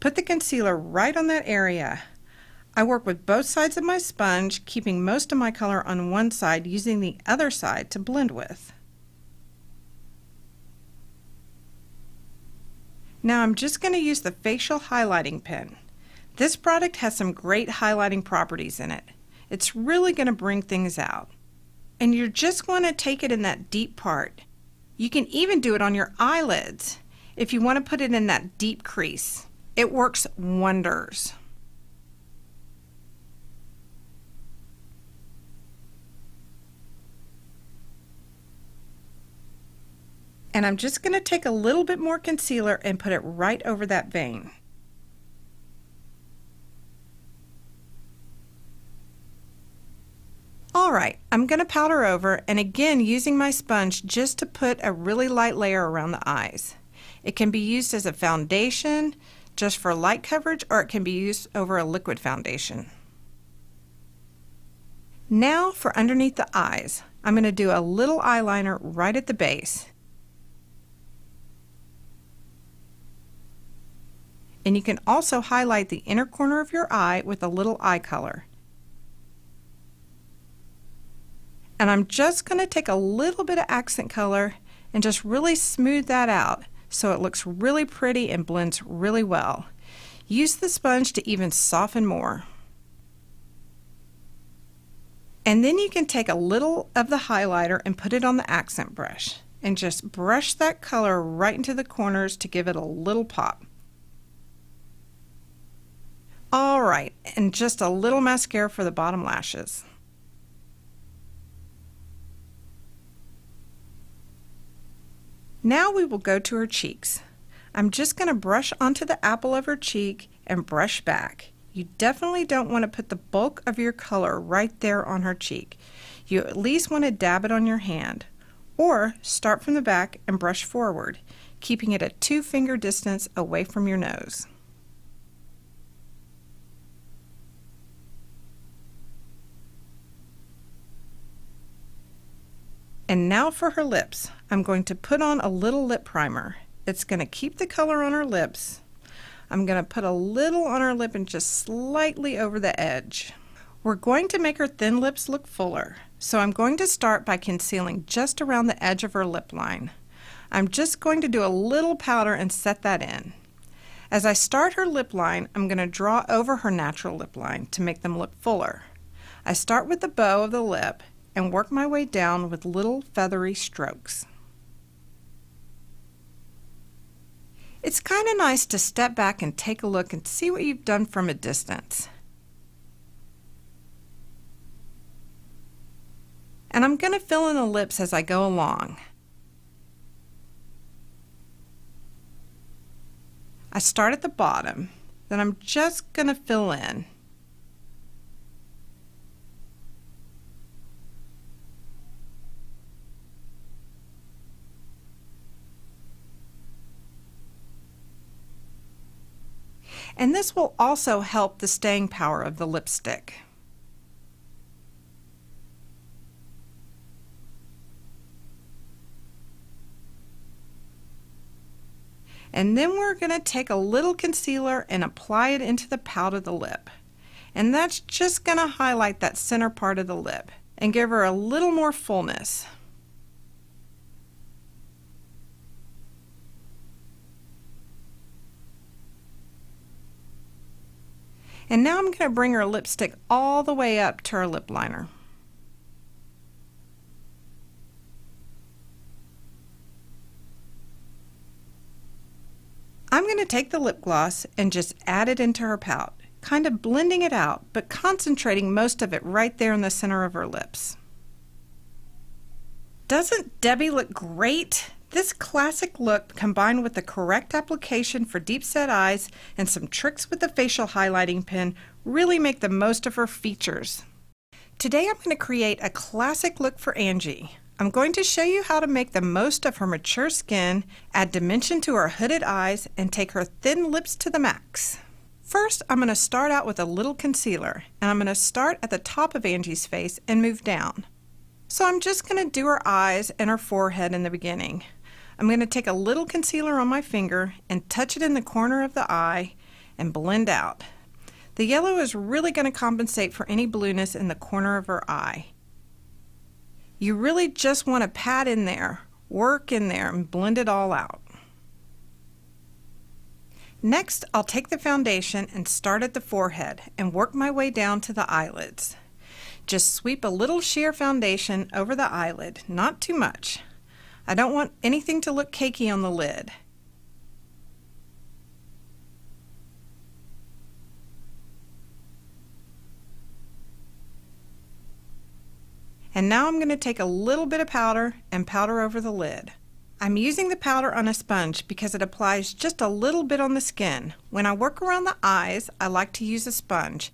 put the concealer right on that area. I work with both sides of my sponge, keeping most of my color on one side, using the other side to blend with. Now I'm just going to use the facial highlighting pen. This product has some great highlighting properties in it. It's really going to bring things out. And you're just going to take it in that deep part. You can even do it on your eyelids if you want to put it in that deep crease. It works wonders. And I'm just going to take a little bit more concealer and put it right over that vein. I'm going to powder over, and again using my sponge just to put a really light layer around the eyes. It can be used as a foundation just for light coverage, or it can be used over a liquid foundation. Now for underneath the eyes, I'm going to do a little eyeliner right at the base. And you can also highlight the inner corner of your eye with a little eye color. And I'm just going to take a little bit of accent color and just really smooth that out so it looks really pretty and blends really well. Use the sponge to even soften more. And then you can take a little of the highlighter and put it on the accent brush and just brush that color right into the corners to give it a little pop. Alright, and just a little mascara for the bottom lashes. Now we will go to her cheeks. I'm just going to brush onto the apple of her cheek and brush back. You definitely don't want to put the bulk of your color right there on her cheek. You at least want to dab it on your hand, or start from the back and brush forward, keeping it at 2-finger distance away from your nose. And now for her lips. I'm going to put on a little lip primer. It's going to keep the color on her lips. I'm going to put a little on her lip and just slightly over the edge. We're going to make her thin lips look fuller, so I'm going to start by concealing just around the edge of her lip line. I'm just going to do a little powder and set that in. As I start her lip line, I'm going to draw over her natural lip line to make them look fuller. I start with the bow of the lip and work my way down with little feathery strokes. It's kind of nice to step back and take a look and see what you've done from a distance. And I'm going to fill in the lips as I go along. I start at the bottom, then I'm just going to fill in. And this will also help the staying power of the lipstick. And then we're going to take a little concealer and apply it into the pout of the lip. And that's just going to highlight that center part of the lip and give her a little more fullness. And now I'm going to bring her lipstick all the way up to her lip liner. I'm going to take the lip gloss and just add it into her pout, kind of blending it out, but concentrating most of it right there in the center of her lips. Doesn't Debbie look great? This classic look, combined with the correct application for deep set eyes and some tricks with the facial highlighting pen, really make the most of her features. Today I'm going to create a classic look for Angie. I'm going to show you how to make the most of her mature skin, add dimension to her hooded eyes, and take her thin lips to the max. First, I'm going to start out with a little concealer, and I'm going to start at the top of Angie's face and move down. So I'm just going to do her eyes and her forehead in the beginning. I'm going to take a little concealer on my finger and touch it in the corner of the eye and blend out. The yellow is really going to compensate for any blueness in the corner of her eye. You really just want to pat in there, work in there, and blend it all out. Next, I'll take the foundation and start at the forehead and work my way down to the eyelids. Just sweep a little sheer foundation over the eyelid, not too much. I don't want anything to look cakey on the lid. And now I'm going to take a little bit of powder and powder over the lid. I'm using the powder on a sponge because it applies just a little bit on the skin. When I work around the eyes, I like to use a sponge.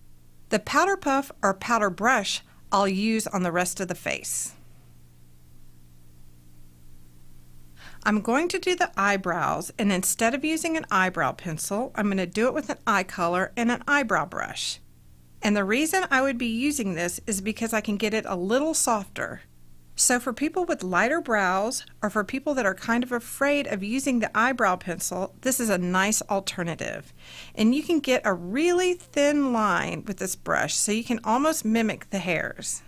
The powder puff or powder brush I'll use on the rest of the face. I'm going to do the eyebrows, and instead of using an eyebrow pencil, I'm going to do it with an eye color and an eyebrow brush. And the reason I would be using this is because I can get it a little softer. So for people with lighter brows, or for people that are kind of afraid of using the eyebrow pencil, this is a nice alternative. And you can get a really thin line with this brush, so you can almost mimic the hairs.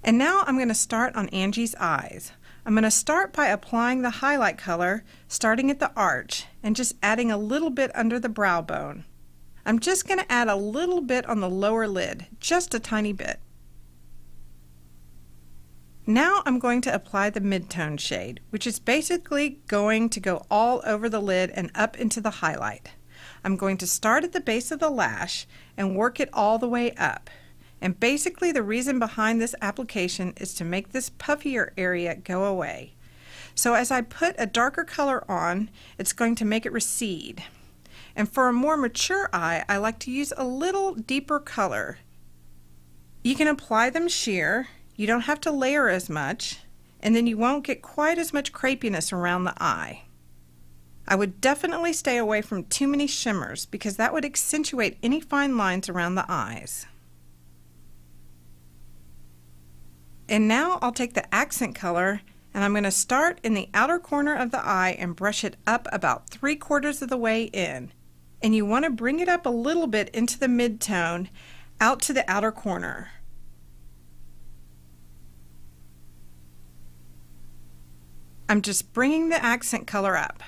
And now I'm going to start on Angie's eyes. I'm going to start by applying the highlight color, starting at the arch, and just adding a little bit under the brow bone. I'm just going to add a little bit on the lower lid, just a tiny bit. Now I'm going to apply the mid-tone shade, which is basically going to go all over the lid and up into the highlight. I'm going to start at the base of the lash and work it all the way up. And basically the reason behind this application is to make this puffier area go away. So as I put a darker color on, it's going to make it recede. And for a more mature eye, I like to use a little deeper color. You can apply them sheer, you don't have to layer as much, and then you won't get quite as much crepiness around the eye. I would definitely stay away from too many shimmers because that would accentuate any fine lines around the eyes. And now I'll take the accent color, and I'm going to start in the outer corner of the eye and brush it up about 3/4 of the way in. And you want to bring it up a little bit into the mid-tone, out to the outer corner. I'm just bringing the accent color up.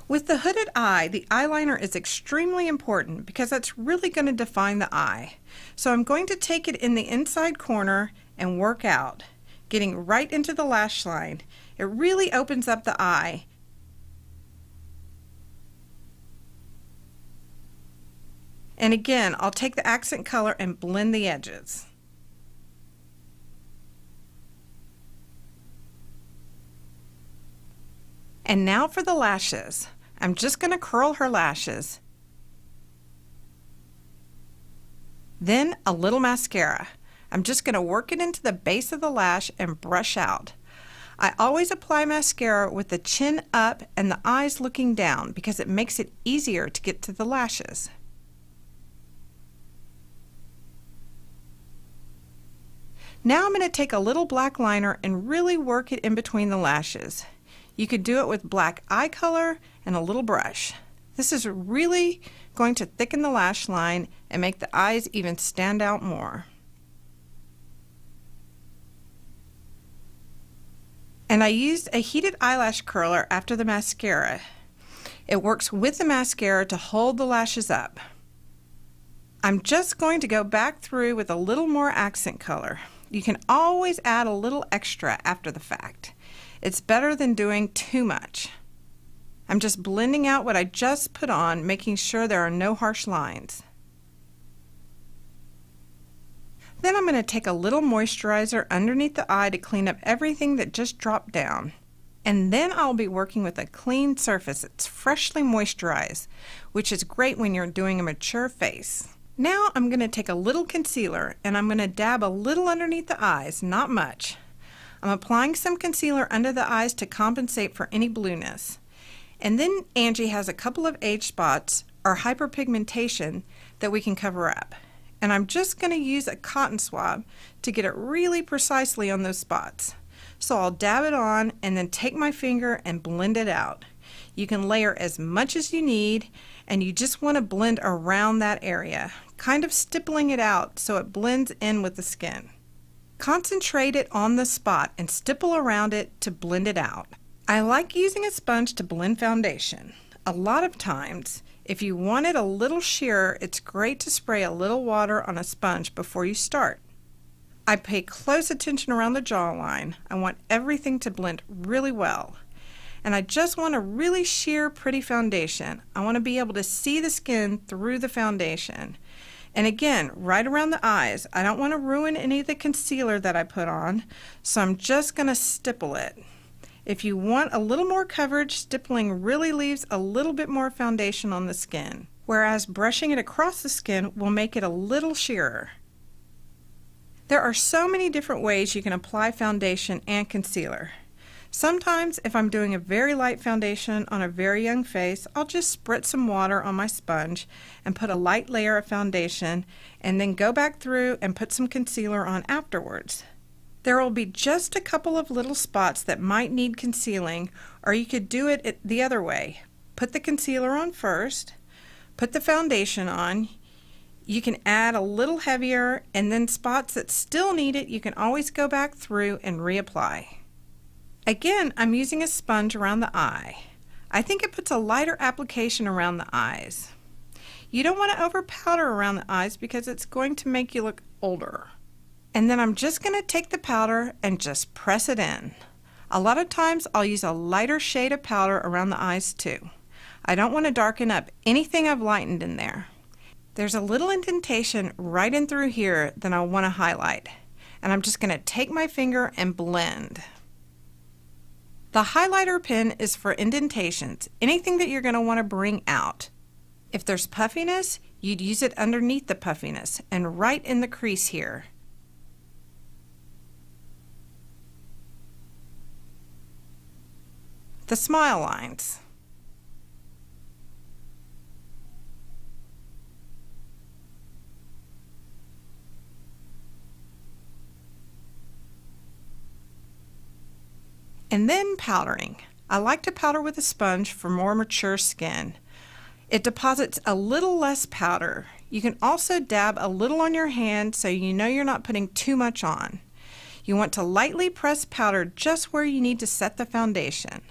With the hooded eye, the eyeliner is extremely important because that's really going to define the eye. So I'm going to take it in the inside corner and work out, getting right into the lash line. It really opens up the eye. And again, I'll take the accent color and blend the edges. And now for the lashes. I'm just going to curl her lashes. Then a little mascara. I'm just going to work it into the base of the lash and brush out. I always apply mascara with the chin up and the eyes looking down because it makes it easier to get to the lashes. Now I'm going to take a little black liner and really work it in between the lashes. You could do it with black eye color and a little brush. This is really going to thicken the lash line and make the eyes even stand out more. And I used a heated eyelash curler after the mascara. It works with the mascara to hold the lashes up. I'm just going to go back through with a little more accent color. You can always add a little extra after the fact. It's better than doing too much. I'm just blending out what I just put on, making sure there are no harsh lines. Then I'm going to take a little moisturizer underneath the eye to clean up everything that just dropped down. And then I'll be working with a clean surface. It's freshly moisturized, which is great when you're doing a mature face. Now I'm going to take a little concealer and I'm going to dab a little underneath the eyes, not much. I'm applying some concealer under the eyes to compensate for any blueness. And then Angie has a couple of age spots or hyperpigmentation that we can cover up. And I'm just going to use a cotton swab to get it really precisely on those spots. So I'll dab it on and then take my finger and blend it out. You can layer as much as you need, and you just want to blend around that area, kind of stippling it out so it blends in with the skin. Concentrate it on the spot and stipple around it to blend it out. I like using a sponge to blend foundation. A lot of times, if you want it a little sheerer, it's great to spray a little water on a sponge before you start. I pay close attention around the jawline. I want everything to blend really well. And I just want a really sheer, pretty foundation. I want to be able to see the skin through the foundation. And again, right around the eyes, I don't want to ruin any of the concealer that I put on, so I'm just going to stipple it. If you want a little more coverage, stippling really leaves a little bit more foundation on the skin, whereas brushing it across the skin will make it a little sheerer. There are so many different ways you can apply foundation and concealer. Sometimes if I'm doing a very light foundation on a very young face, I'll just spritz some water on my sponge and put a light layer of foundation and then go back through and put some concealer on afterwards. There will be just a couple of little spots that might need concealing, or you could do it the other way. Put the concealer on first, put the foundation on. You can add a little heavier, and then spots that still need it, you can always go back through and reapply. Again, I'm using a sponge around the eye. I think it puts a lighter application around the eyes. You don't want to over powder around the eyes because it's going to make you look older. And then I'm just going to take the powder and just press it in. A lot of times I'll use a lighter shade of powder around the eyes too. I don't want to darken up anything I've lightened in there. There's a little indentation right in through here that I want to highlight. And I'm just going to take my finger and blend. The highlighter pen is for indentations, anything that you're going to want to bring out. If there's puffiness, you'd use it underneath the puffiness and right in the crease here. The smile lines. And then powdering. I like to powder with a sponge for more mature skin. It deposits a little less powder. You can also dab a little on your hand so you know you're not putting too much on. You want to lightly press powder just where you need to set the foundation.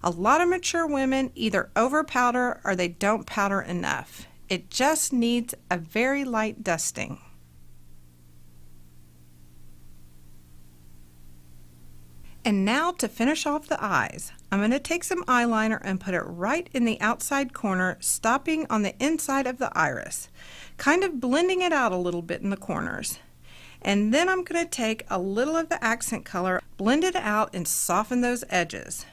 A lot of mature women either over powder or they don't powder enough. It just needs a very light dusting. And now to finish off the eyes, I'm going to take some eyeliner and put it right in the outside corner, stopping on the inside of the iris, kind of blending it out a little bit in the corners. And then I'm going to take a little of the accent color, blend it out and soften those edges.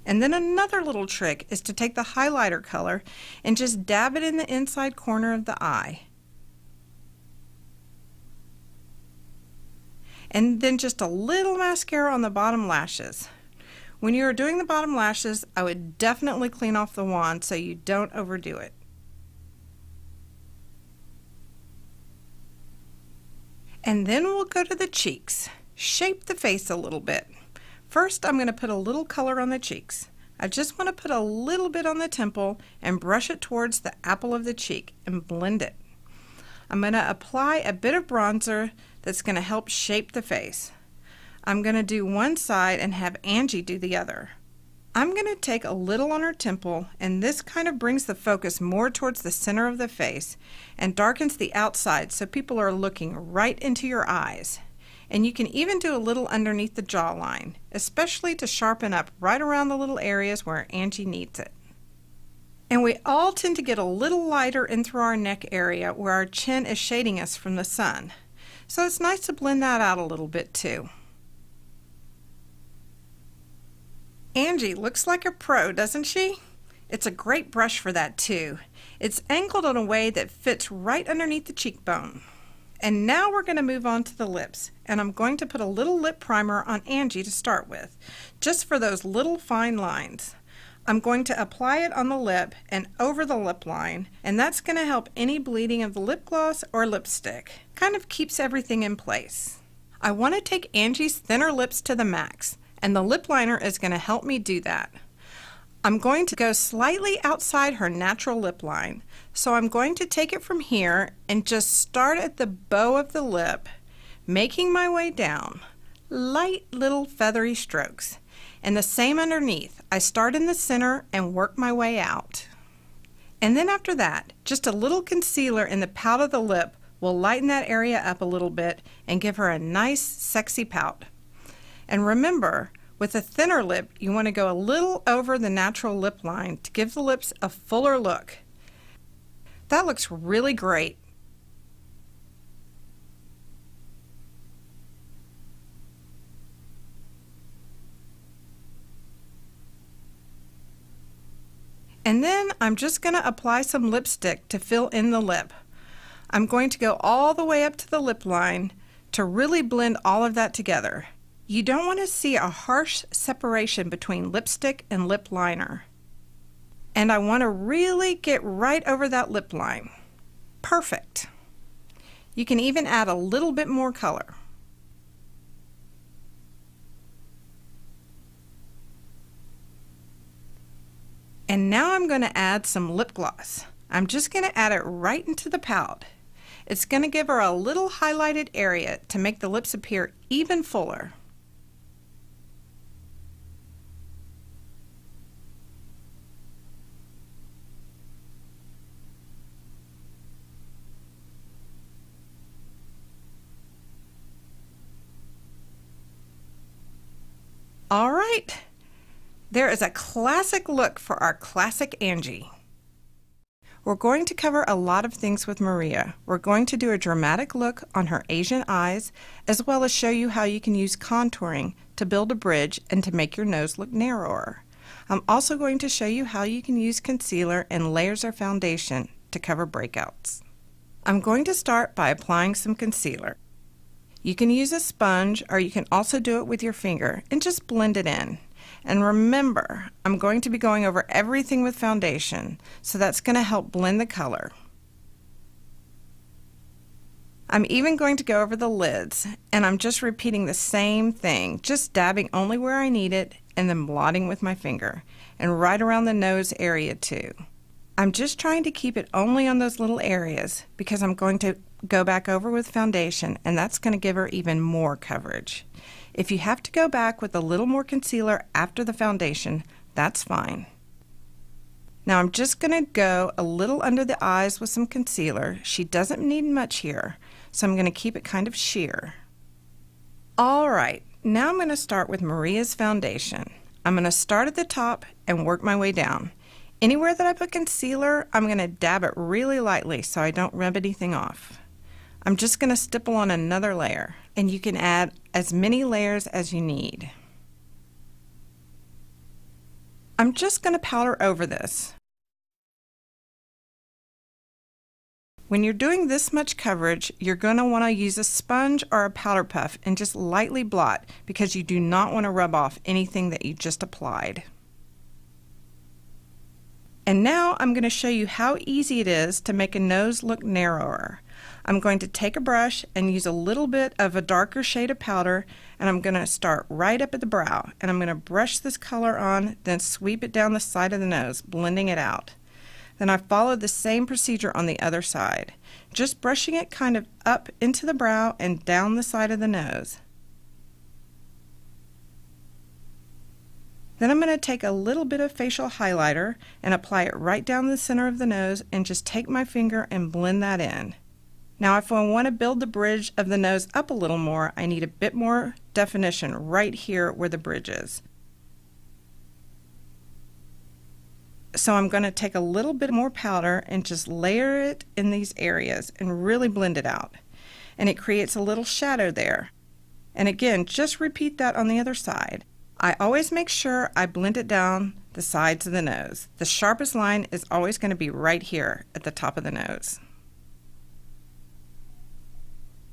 And then another little trick is to take the highlighter color and just dab it in the inside corner of the eye. And then just a little mascara on the bottom lashes. When you are doing the bottom lashes, I would definitely clean off the wand so you don't overdo it. And then we'll go to the cheeks. Shape the face a little bit. First, I'm going to put a little color on the cheeks. I just want to put a little bit on the temple and brush it towards the apple of the cheek and blend it. I'm going to apply a bit of bronzer that's going to help shape the face. I'm going to do one side and have Angie do the other. I'm going to take a little on her temple, and this kind of brings the focus more towards the center of the face and darkens the outside so people are looking right into your eyes. And you can even do a little underneath the jawline, especially to sharpen up right around the little areas where Angie needs it. And we all tend to get a little lighter in through our neck area where our chin is shading us from the sun. So it's nice to blend that out a little bit too. Angie looks like a pro, doesn't she? It's a great brush for that too. It's angled in a way that fits right underneath the cheekbone. And now we're going to move on to the lips, and I'm going to put a little lip primer on Angie to start with, just for those little fine lines. I'm going to apply it on the lip and over the lip line, and that's going to help any bleeding of the lip gloss or lipstick. Kind of keeps everything in place. I want to take Angie's thinner lips to the max, and the lip liner is going to help me do that. I'm going to go slightly outside her natural lip line, so I'm going to take it from here and just start at the bow of the lip, making my way down. Light little feathery strokes. And the same underneath. I start in the center and work my way out. And then after that, just a little concealer in the pout of the lip will lighten that area up a little bit and give her a nice, sexy pout. And remember, with a thinner lip, you want to go a little over the natural lip line to give the lips a fuller look. That looks really great. And then I'm just going to apply some lipstick to fill in the lip. I'm going to go all the way up to the lip line to really blend all of that together. You don't want to see a harsh separation between lipstick and lip liner. And I want to really get right over that lip line. Perfect. You can even add a little bit more color. And now I'm going to add some lip gloss. I'm just going to add it right into the pout. It's going to give her a little highlighted area to make the lips appear even fuller. All right, there is a classic look for our classic Angie. We're going to cover a lot of things with Maria. We're going to do a dramatic look on her Asian eyes, as well as show you how you can use contouring to build a bridge and to make your nose look narrower. I'm also going to show you how you can use concealer and layers of foundation to cover breakouts. I'm going to start by applying some concealer. You can use a sponge, or you can also do it with your finger and just blend it in. And remember, I'm going to be going over everything with foundation, so that's going to help blend the color. I'm even going to go over the lids, and I'm just repeating the same thing, just dabbing only where I need it and then blotting with my finger, and right around the nose area too. I'm just trying to keep it only on those little areas because I'm going to go back over with foundation, and that's going to give her even more coverage. If you have to go back with a little more concealer after the foundation, that's fine. Now I'm just going to go a little under the eyes with some concealer. She doesn't need much here, so I'm going to keep it kind of sheer. All right, now I'm going to start with Maria's foundation. I'm going to start at the top and work my way down. Anywhere that I put concealer, I'm going to dab it really lightly so I don't rub anything off. I'm just going to stipple on another layer, and you can add as many layers as you need. I'm just going to powder over this. When you're doing this much coverage, you're going to want to use a sponge or a powder puff and just lightly blot because you do not want to rub off anything that you just applied. And now I'm going to show you how easy it is to make a nose look narrower. I'm going to take a brush and use a little bit of a darker shade of powder, and I'm going to start right up at the brow, and I'm going to brush this color on, then sweep it down the side of the nose, blending it out. Then I follow the same procedure on the other side, just brushing it kind of up into the brow and down the side of the nose. Then I'm going to take a little bit of facial highlighter and apply it right down the center of the nose and just take my finger and blend that in. Now if I want to build the bridge of the nose up a little more, I need a bit more definition right here where the bridge is. So I'm going to take a little bit more powder and just layer it in these areas and really blend it out. And it creates a little shadow there. And again, just repeat that on the other side. I always make sure I blend it down the sides of the nose. The sharpest line is always going to be right here at the top of the nose.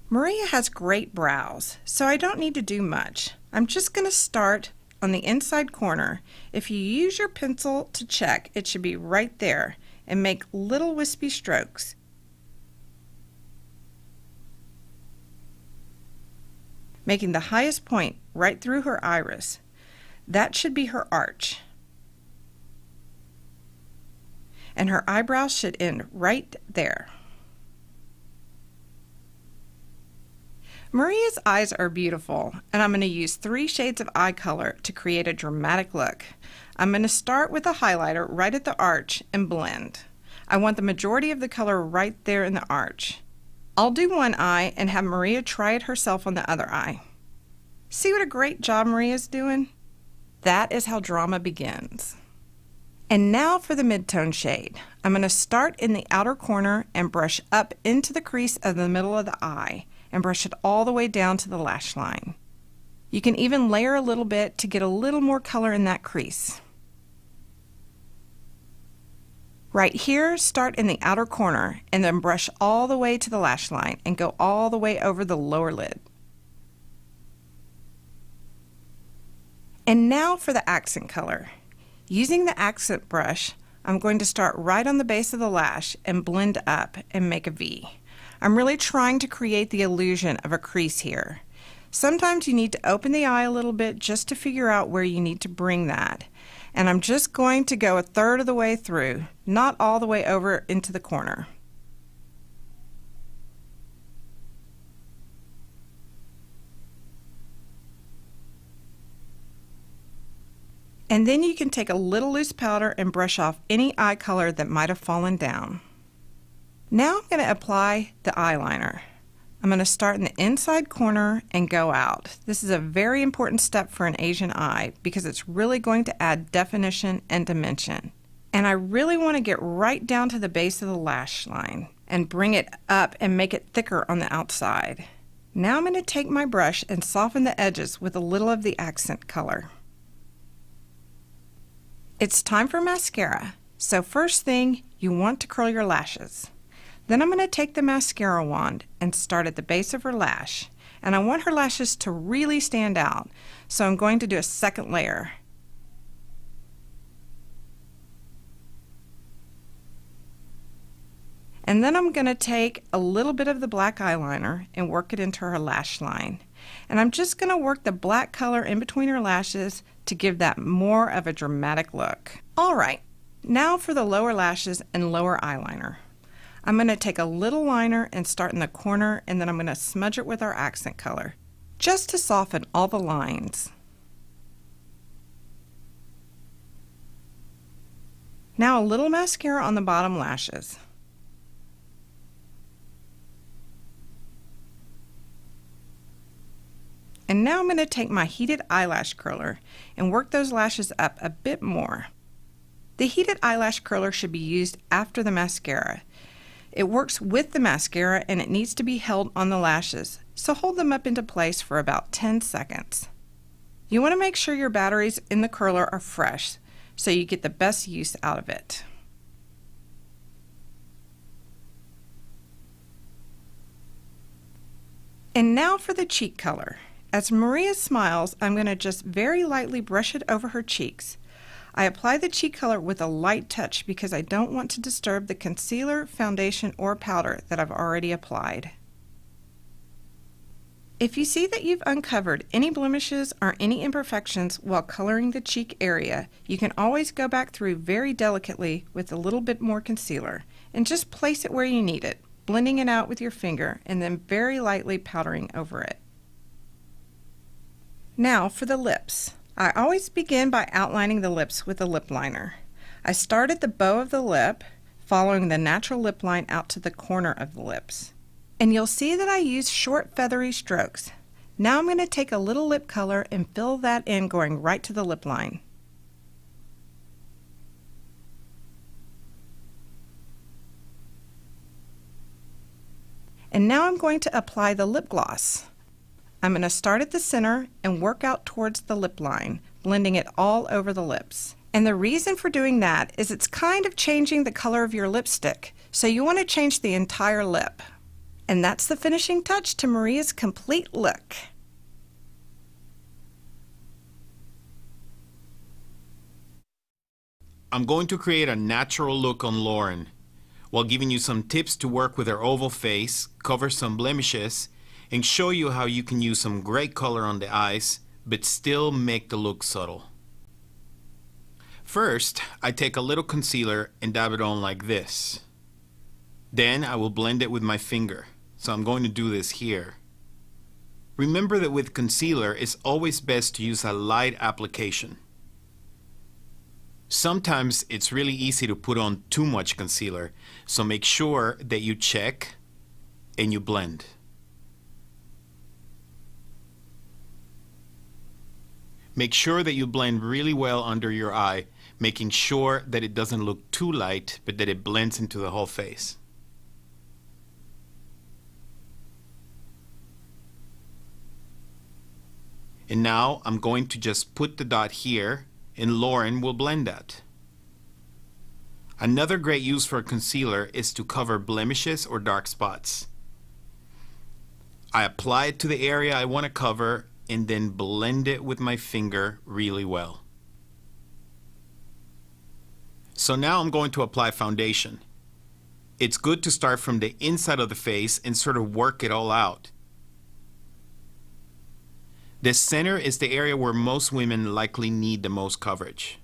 Maria has great brows, so I don't need to do much. I'm just going to start on the inside corner. If you use your pencil to check, it should be right there, and make little wispy strokes. Making the highest point right through her iris. That should be her arch. And her eyebrows should end right there. Maria's eyes are beautiful, and I'm going to use 3 shades of eye color to create a dramatic look. I'm going to start with a highlighter right at the arch and blend. I want the majority of the color right there in the arch. I'll do one eye and have Maria try it herself on the other eye. See what a great job Maria's doing? That is how drama begins. And now for the mid-tone shade. I'm going to start in the outer corner and brush up into the crease of the middle of the eye and brush it all the way down to the lash line. You can even layer a little bit to get a little more color in that crease. Right here, start in the outer corner and then brush all the way to the lash line and go all the way over the lower lid. And now for the accent color. Using the accent brush, I'm going to start right on the base of the lash and blend up and make a V. I'm really trying to create the illusion of a crease here. Sometimes you need to open the eye a little bit just to figure out where you need to bring that. And I'm just going to go 1/3 of the way through, not all the way over into the corner. And then you can take a little loose powder and brush off any eye color that might have fallen down. Now I'm going to apply the eyeliner. I'm going to start in the inside corner and go out. This is a very important step for an Asian eye because it's really going to add definition and dimension. And I really want to get right down to the base of the lash line and bring it up and make it thicker on the outside. Now I'm going to take my brush and soften the edges with a little of the accent color. It's time for mascara. So first thing, you want to curl your lashes. Then I'm going to take the mascara wand and start at the base of her lash. And I want her lashes to really stand out, so I'm going to do a second layer. And then I'm going to take a little bit of the black eyeliner and work it into her lash line. And I'm just going to work the black color in between her lashes to give that more of a dramatic look. All right, now for the lower lashes and lower eyeliner. I'm going to take a little liner and start in the corner, and then I'm going to smudge it with our accent color, just to soften all the lines. Now a little mascara on the bottom lashes. And now I'm going to take my heated eyelash curler and work those lashes up a bit more. The heated eyelash curler should be used after the mascara. It works with the mascara and it needs to be held on the lashes, so hold them up into place for about 10 seconds. You want to make sure your batteries in the curler are fresh so you get the best use out of it. And now for the cheek color. As Maria smiles, I'm going to just very lightly brush it over her cheeks. I apply the cheek color with a light touch because I don't want to disturb the concealer, foundation, or powder that I've already applied. If you see that you've uncovered any blemishes or any imperfections while coloring the cheek area, you can always go back through very delicately with a little bit more concealer and just place it where you need it, blending it out with your finger and then very lightly powdering over it. Now for the lips. I always begin by outlining the lips with a lip liner. I start at the bow of the lip, following the natural lip line out to the corner of the lips. And you'll see that I use short feathery strokes. Now I'm going to take a little lip color and fill that in going right to the lip line. And now I'm going to apply the lip gloss. I'm going to start at the center and work out towards the lip line, blending it all over the lips. And the reason for doing that is it's kind of changing the color of your lipstick, so you want to change the entire lip. And that's the finishing touch to Maria's complete look. I'm going to create a natural look on Lauren, while giving you some tips to work with her oval face, cover some blemishes, and show you how you can use some great color on the eyes, but still make the look subtle. First, I take a little concealer and dab it on like this. Then I will blend it with my finger, so I'm going to do this here. Remember that with concealer, it's always best to use a light application. Sometimes it's really easy to put on too much concealer, so make sure that you check and you blend. Make sure that you blend really well under your eye, making sure that it doesn't look too light, but that it blends into the whole face. And now I'm going to just put the dot here, and Lauren will blend that. Another great use for a concealer is to cover blemishes or dark spots. I apply it to the area I want to cover and then blend it with my finger really well. So now I'm going to apply foundation. It's good to start from the inside of the face and sort of work it all out. The center is the area where most women likely need the most coverage.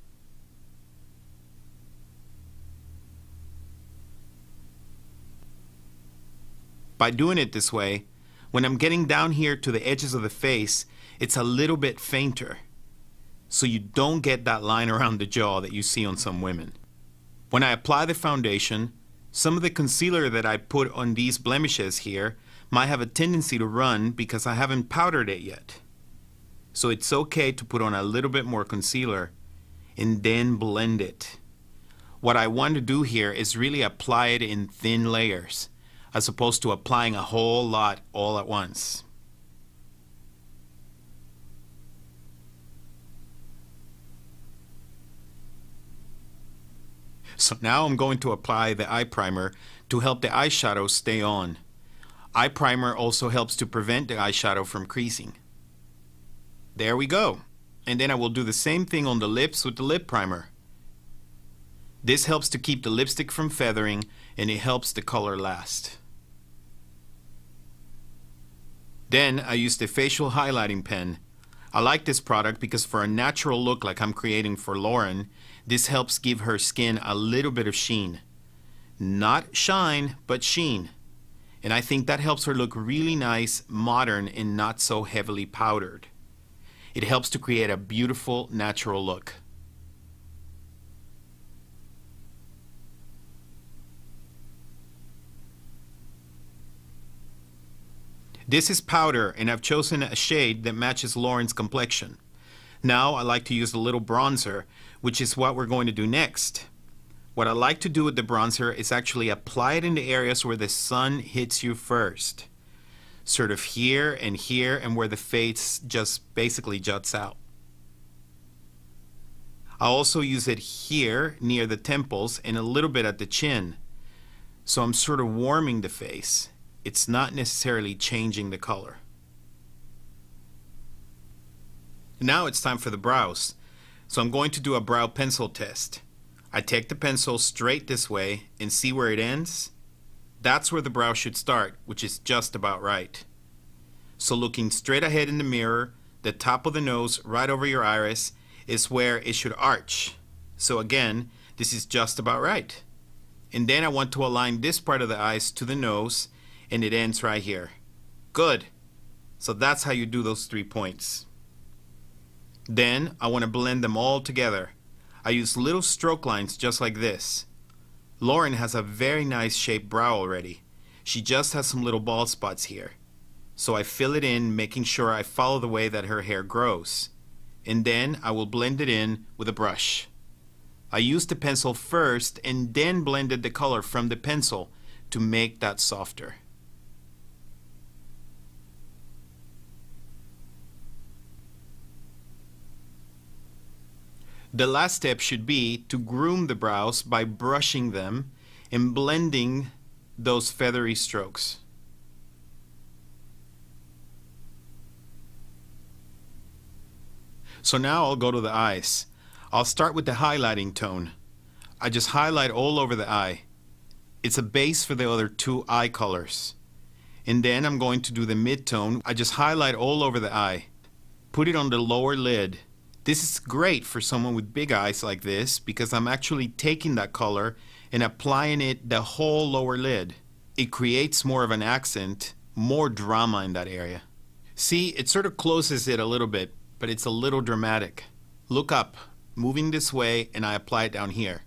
By doing it this way, when I'm getting down here to the edges of the face, it's a little bit fainter, so you don't get that line around the jaw that you see on some women. When I apply the foundation, some of the concealer that I put on these blemishes here might have a tendency to run because I haven't powdered it yet. So it's okay to put on a little bit more concealer and then blend it. What I want to do here is really apply it in thin layers, as opposed to applying a whole lot all at once. So now I'm going to apply the eye primer to help the eyeshadow stay on. Eye primer also helps to prevent the eyeshadow from creasing. There we go. And then I will do the same thing on the lips with the lip primer. This helps to keep the lipstick from feathering, and it helps the color last. Then I use the facial highlighting pen. I like this product because for a natural look like I'm creating for Lauren, this helps give her skin a little bit of sheen. Not shine, but sheen. And I think that helps her look really nice, modern, and not so heavily powdered. It helps to create a beautiful, natural look. This is powder, and I've chosen a shade that matches Lauren's complexion. Now I like to use a little bronzer, which is what we're going to do next. What I like to do with the bronzer is actually apply it in the areas where the sun hits you first. Sort of here, and where the face just basically juts out. I also use it here near the temples and a little bit at the chin. So I'm sort of warming the face. It's not necessarily changing the color. Now it's time for the brows. So I'm going to do a brow pencil test. I take the pencil straight this way and see where it ends. That's where the brow should start, which is just about right. So looking straight ahead in the mirror, the top of the nose right over your iris is where it should arch. So again, this is just about right. And then I want to align this part of the eyes to the nose, and it ends right here. Good. So that's how you do those 3 points. Then I want to blend them all together. I use little stroke lines just like this. Lauren has a very nice shaped brow already. She just has some little bald spots here. So I fill it in, making sure I follow the way that her hair grows. And then I will blend it in with a brush. I used the pencil first and then blended the color from the pencil to make that softer. The last step should be to groom the brows by brushing them and blending those feathery strokes. So now I'll go to the eyes. I'll start with the highlighting tone. I just highlight all over the eye. It's a base for the other 2 eye colors. And then I'm going to do the mid-tone. I just highlight all over the eye. Put it on the lower lid. This is great for someone with big eyes like this because I'm actually taking that color and applying it the whole lower lid. It creates more of an accent, more drama in that area. See, it sort of closes it a little bit, but it's a little dramatic. Look up, moving this way, and I apply it down here.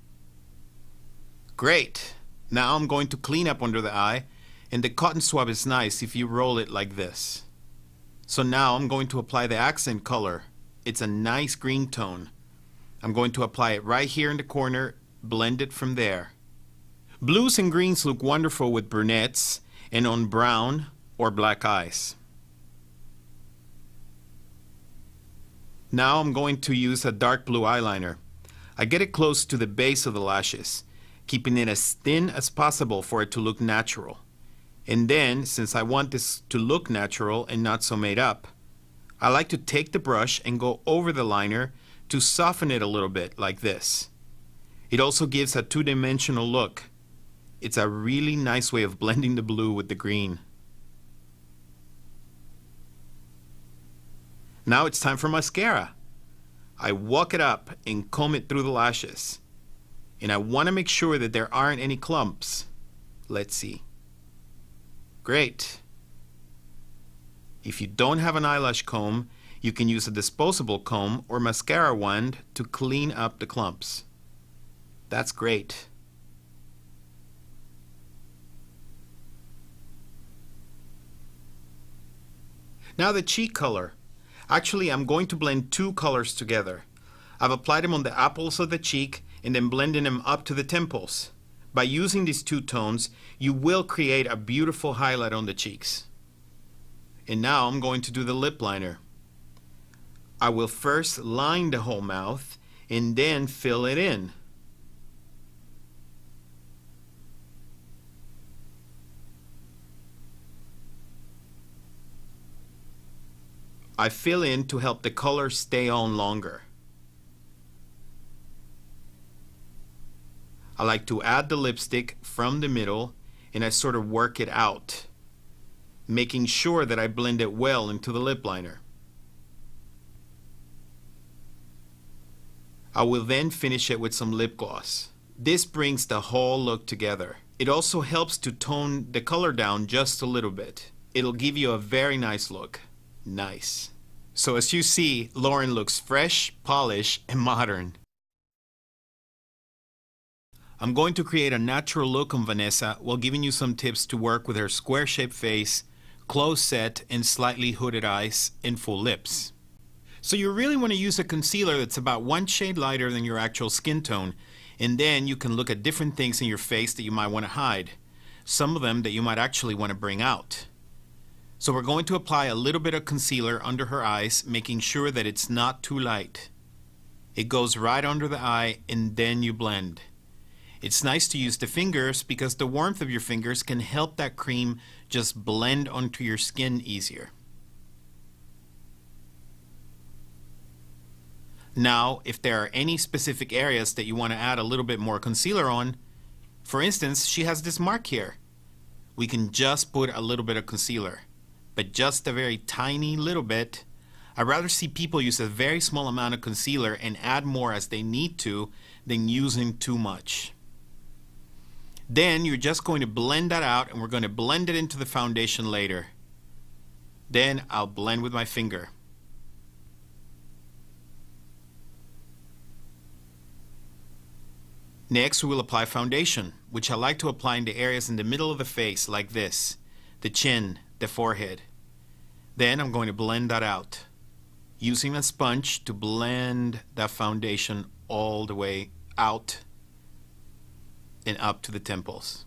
Great. Now I'm going to clean up under the eye, and the cotton swab is nice if you roll it like this. So now I'm going to apply the accent color. It's a nice green tone. I'm going to apply it right here in the corner, blend it from there. Blues and greens look wonderful with brunettes and on brown or black eyes. Now I'm going to use a dark blue eyeliner. I get it close to the base of the lashes, keeping it as thin as possible for it to look natural. And then, since I want this to look natural and not so made up, I like to take the brush and go over the liner to soften it a little bit, like this. It also gives a two-dimensional look. It's a really nice way of blending the blue with the green. Now it's time for mascara. I walk it up and comb it through the lashes. And I want to make sure that there aren't any clumps. Let's see. Great. If you don't have an eyelash comb, you can use a disposable comb or mascara wand to clean up the clumps. That's great. Now the cheek color. Actually, I'm going to blend two colors together. I've applied them on the apples of the cheek and then blending them up to the temples. By using these two tones, you will create a beautiful highlight on the cheeks. And now I'm going to do the lip liner. I will first line the whole mouth and then fill it in. I fill in to help the color stay on longer. I like to add the lipstick from the middle and I sort of work it out, making sure that I blend it well into the lip liner. I will then finish it with some lip gloss. This brings the whole look together. It also helps to tone the color down just a little bit. It'll give you a very nice look. Nice. So as you see, Lauren looks fresh, polished, and modern. I'm going to create a natural look on Vanessa while giving you some tips to work with her square-shaped face, close set, and slightly hooded eyes, and full lips. So you really want to use a concealer that's about one shade lighter than your actual skin tone, and then you can look at different things in your face that you might want to hide, some of them that you might actually want to bring out. So we're going to apply a little bit of concealer under her eyes, making sure that it's not too light. It goes right under the eye and then you blend. It's nice to use the fingers because the warmth of your fingers can help that cream just blend onto your skin easier. Now, if there are any specific areas that you want to add a little bit more concealer on, for instance, she has this mark here. We can just put a little bit of concealer, but just a very tiny little bit. I'd rather see people use a very small amount of concealer and add more as they need to than using too much. Then you're just going to blend that out and we're going to blend it into the foundation later. Then I'll blend with my finger. Next, we will apply foundation, which I like to apply in the areas in the middle of the face like this, the chin, the forehead. Then I'm going to blend that out, using a sponge to blend that foundation all the way out and up to the temples.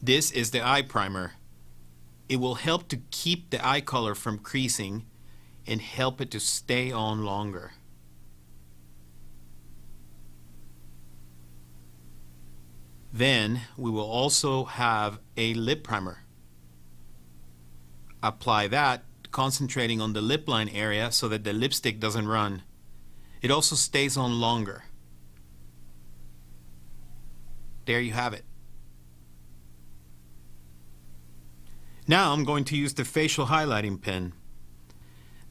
This is the eye primer. It will help to keep the eye color from creasing and help it to stay on longer. Then we will also have a lip primer. Apply that, concentrating on the lip line area so that the lipstick doesn't run. It also stays on longer. There you have it. Now I'm going to use the facial highlighting pen.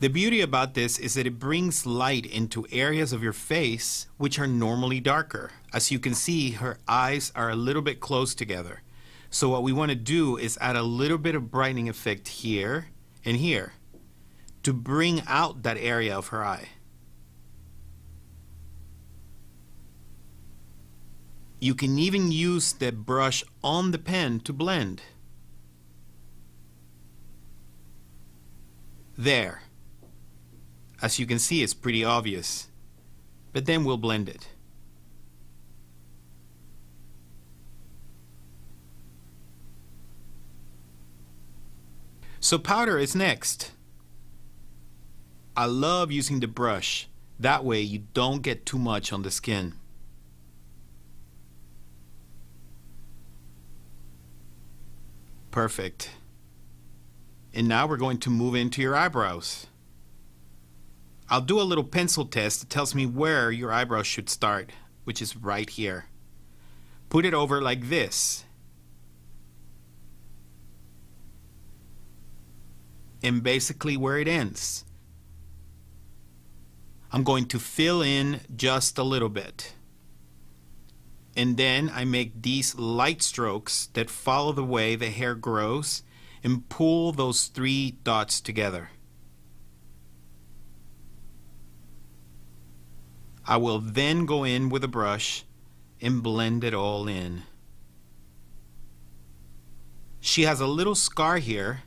The beauty about this is that it brings light into areas of your face which are normally darker. As you can see, her eyes are a little bit close together. So what we want to do is add a little bit of brightening effect here and here to bring out that area of her eye. You can even use the brush on the pen to blend. There. As you can see, it's pretty obvious. But then we'll blend it. So powder is next. I love using the brush. That way you don't get too much on the skin. Perfect. And now we're going to move into your eyebrows. I'll do a little pencil test that tells me where your eyebrows should start, which is right here. Put it over like this. And basically where it ends. I'm going to fill in just a little bit. And then I make these light strokes that follow the way the hair grows and pull those 3 dots together. I will then go in with a brush and blend it all in. She has a little scar here.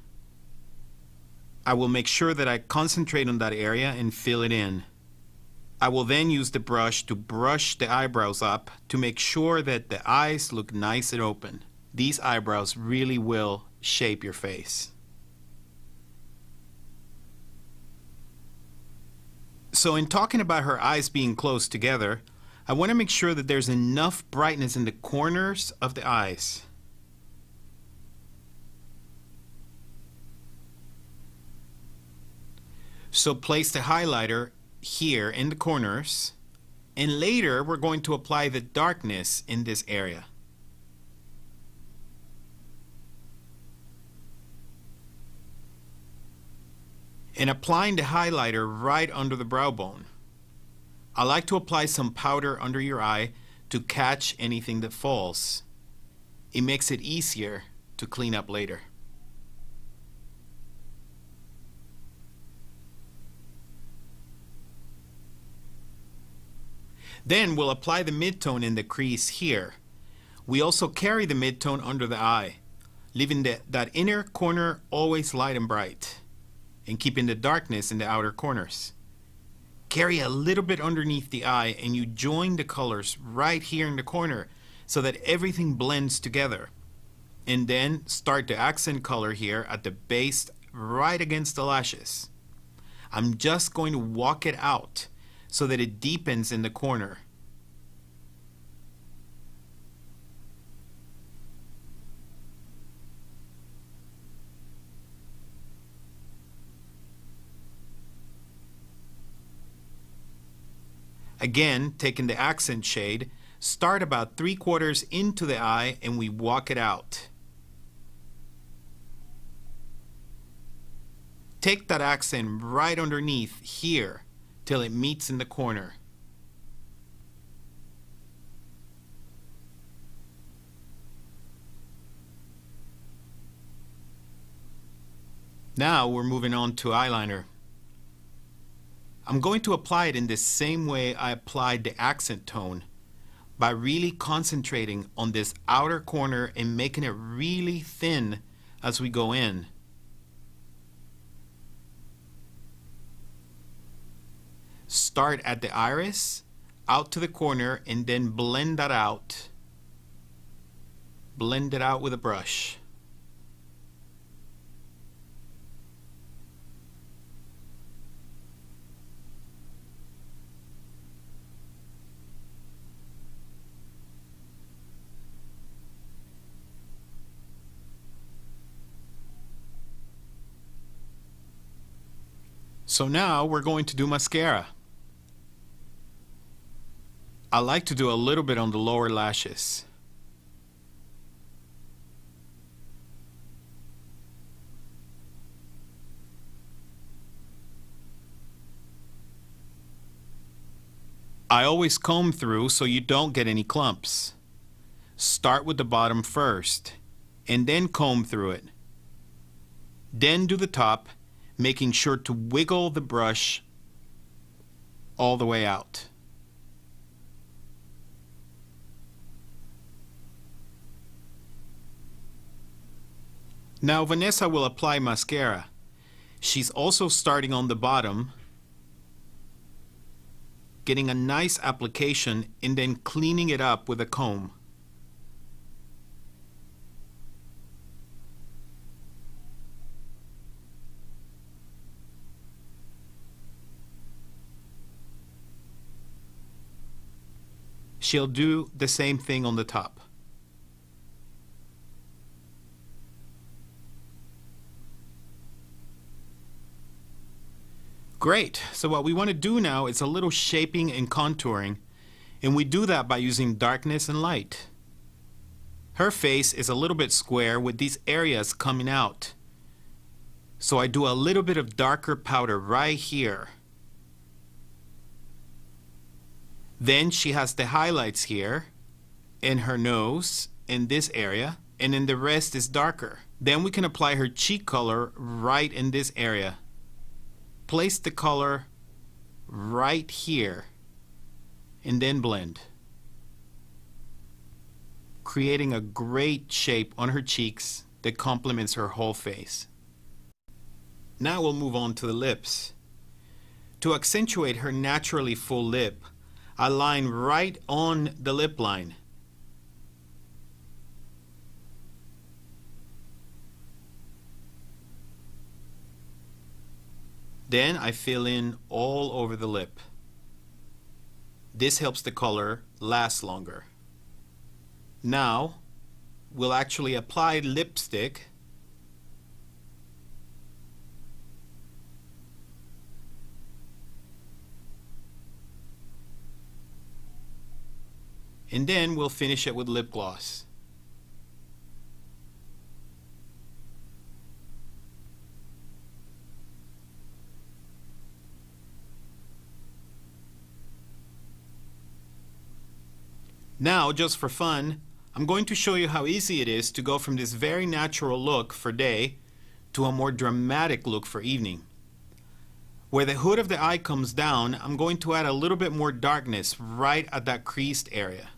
I will make sure that I concentrate on that area and fill it in. I will then use the brush to brush the eyebrows up to make sure that the eyes look nice and open. These eyebrows really will shape your face. So in talking about her eyes being close together, I want to make sure that there's enough brightness in the corners of the eyes. So place the highlighter here in the corners, and later we're going to apply the darkness in this area. And applying the highlighter right under the brow bone. I like to apply some powder under your eye to catch anything that falls. It makes it easier to clean up later. Then we'll apply the midtone in the crease here. We also carry the midtone under the eye, leaving that inner corner always light and bright, and keeping the darkness in the outer corners. Carry a little bit underneath the eye and you join the colors right here in the corner so that everything blends together. And then start the accent color here at the base right against the lashes. I'm just going to walk it out so that it deepens in the corner. Again, taking the accent shade, start about 3/4 into the eye and we walk it out. Take that accent right underneath here till it meets in the corner. Now we're moving on to eyeliner. I'm going to apply it in the same way I applied the accent tone, by really concentrating on this outer corner and making it really thin as we go in. Start at the iris, out to the corner, and then blend that out. Blend it out with a brush. So now we're going to do mascara. I like to do a little bit on the lower lashes. I always comb through so you don't get any clumps. Start with the bottom first, and then comb through it. Then do the top, making sure to wiggle the brush all the way out. Now Vanessa will apply mascara. She's also starting on the bottom, getting a nice application and then cleaning it up with a comb. She'll do the same thing on the top. Great. So what we want to do now is a little shaping and contouring, and we do that by using darkness and light. Her face is a little bit square with these areas coming out. So I do a little bit of darker powder right here. Then she has the highlights here in her nose in this area, and then the rest is darker. Then we can apply her cheek color right in this area. Place the color right here and then blend, creating a great shape on her cheeks that complements her whole face. Now we'll move on to the lips. To accentuate her naturally full lip, I line right on the lip line. Then I fill in all over the lip. This helps the color last longer. Now, we'll actually apply lipstick and then we'll finish it with lip gloss. Now, just for fun, I'm going to show you how easy it is to go from this very natural look for day to a more dramatic look for evening. Where the hood of the eye comes down, I'm going to add a little bit more darkness right at that creased area.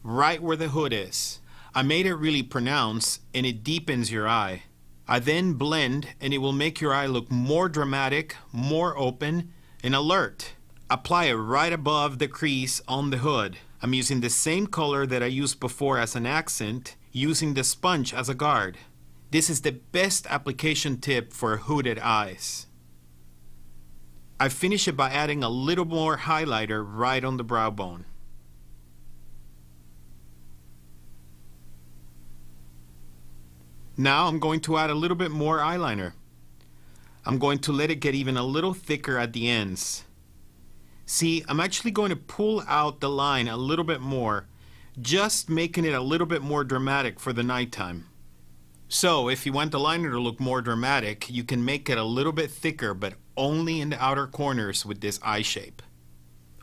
Right where the hood is. I made it really pronounced and it deepens your eye. I then blend and it will make your eye look more dramatic, more open, and alert. Apply it right above the crease on the hood. I'm using the same color that I used before as an accent, using the sponge as a guard. This is the best application tip for hooded eyes. I finish it by adding a little more highlighter right on the brow bone. Now I'm going to add a little bit more eyeliner. I'm going to let it get even a little thicker at the ends. See, I'm actually going to pull out the line a little bit more, just making it a little bit more dramatic for the nighttime. So if you want the liner to look more dramatic, you can make it a little bit thicker, but only in the outer corners with this eye shape.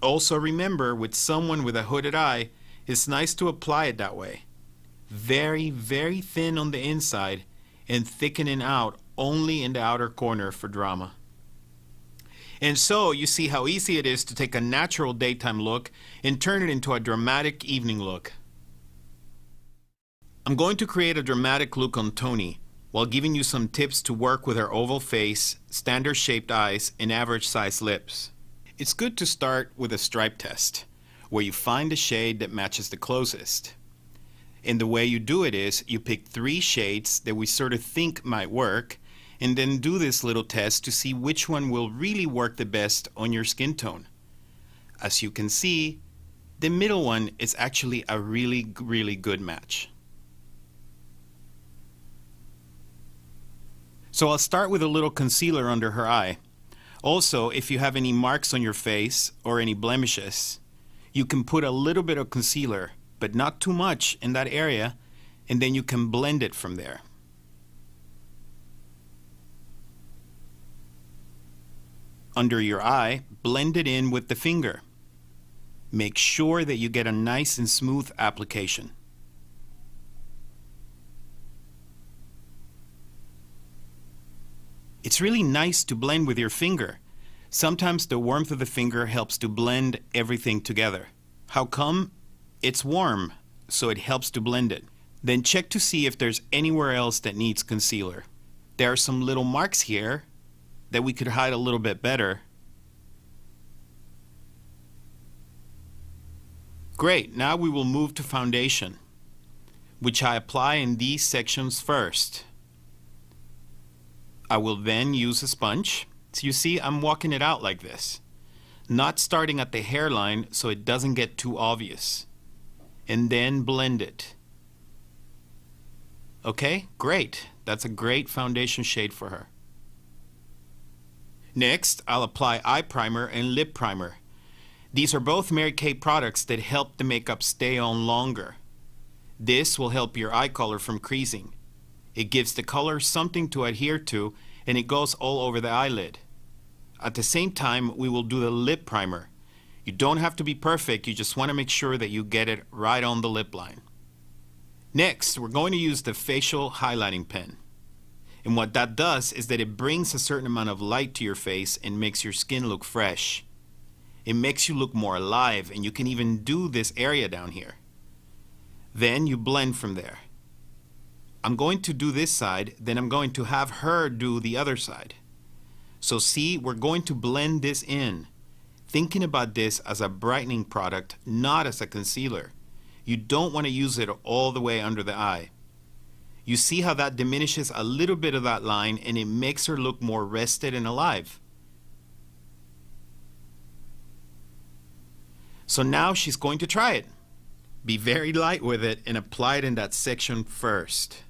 Also remember, with someone with a hooded eye, it's nice to apply it that way. Very, very thin on the inside and thickening out only in the outer corner for drama. And so you see how easy it is to take a natural daytime look and turn it into a dramatic evening look. I'm going to create a dramatic look on Tony while giving you some tips to work with her oval face, standard shaped eyes, and average size lips. It's good to start with a stripe test, where you find the shade that matches the closest. And the way you do it is you pick 3 shades that we sort of think might work, and then do this little test to see which one will really work the best on your skin tone. As you can see, the middle one is actually a really good match. So I'll start with a little concealer under her eye. Also, if you have any marks on your face or any blemishes, you can put a little bit of concealer, but not too much in that area, and then you can blend it from there. Under your eye, blend it in with the finger. Make sure that you get a nice and smooth application. It's really nice to blend with your finger. Sometimes the warmth of the finger helps to blend everything together. How come? It's warm, so it helps to blend it. Then check to see if there's anywhere else that needs concealer. There are some little marks here that we could hide a little bit better. Great, now we will move to foundation, which I apply in these sections first. I will then use a sponge. So you see, I'm walking it out like this, not starting at the hairline so it doesn't get too obvious, and then blend it. Okay, great. That's a great foundation shade for her. Next, I'll apply eye primer and lip primer. These are both Mary Kay products that help the makeup stay on longer. This will help your eye color from creasing. It gives the color something to adhere to, and it goes all over the eyelid. At the same time, we will do the lip primer. You don't have to be perfect, you just want to make sure that you get it right on the lip line. Next, we're going to use the facial highlighting pen. And what that does is that it brings a certain amount of light to your face and makes your skin look fresh. It makes you look more alive, and you can even do this area down here. Then you blend from there. I'm going to do this side, then I'm going to have her do the other side. So see, we're going to blend this in, thinking about this as a brightening product, not as a concealer. You don't want to use it all the way under the eye. You see how that diminishes a little bit of that line, and it makes her look more rested and alive. So now she's going to try it. Be very light with it and apply it in that section first.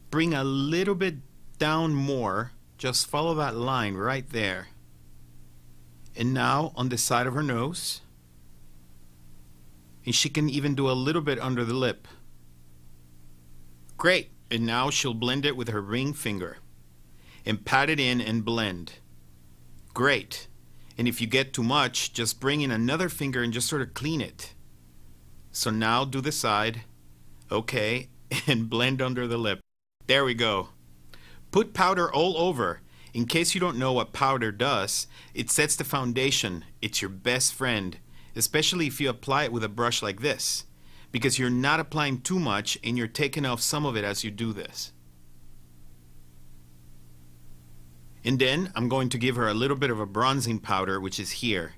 Bring a little bit down more, just follow that line right there. And now on the side of her nose. And she can even do a little bit under the lip. Great, and now she'll blend it with her ring finger. And pat it in and blend. Great. And if you get too much, just bring in another finger and just sort of clean it. So now do the side. Okay, and blend under the lip. There we go. Put powder all over. In case you don't know what powder does, it sets the foundation. It's your best friend, especially if you apply it with a brush like this, because you're not applying too much and you're taking off some of it as you do this. And then I'm going to give her a little bit of a bronzing powder, which is here.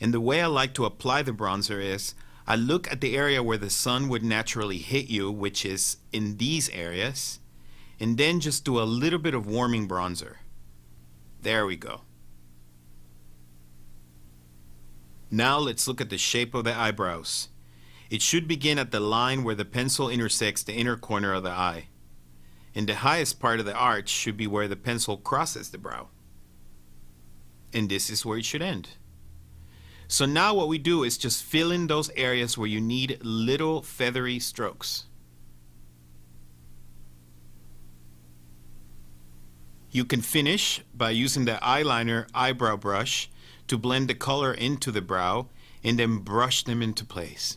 And the way I like to apply the bronzer is I look at the area where the sun would naturally hit you, which is in these areas, and then just do a little bit of warming bronzer. There we go. Now let's look at the shape of the eyebrows. It should begin at the line where the pencil intersects the inner corner of the eye. And the highest part of the arch should be where the pencil crosses the brow. And this is where it should end. So now what we do is just fill in those areas where you need little feathery strokes. You can finish by using the eyeliner eyebrow brush to blend the color into the brow and then brush them into place.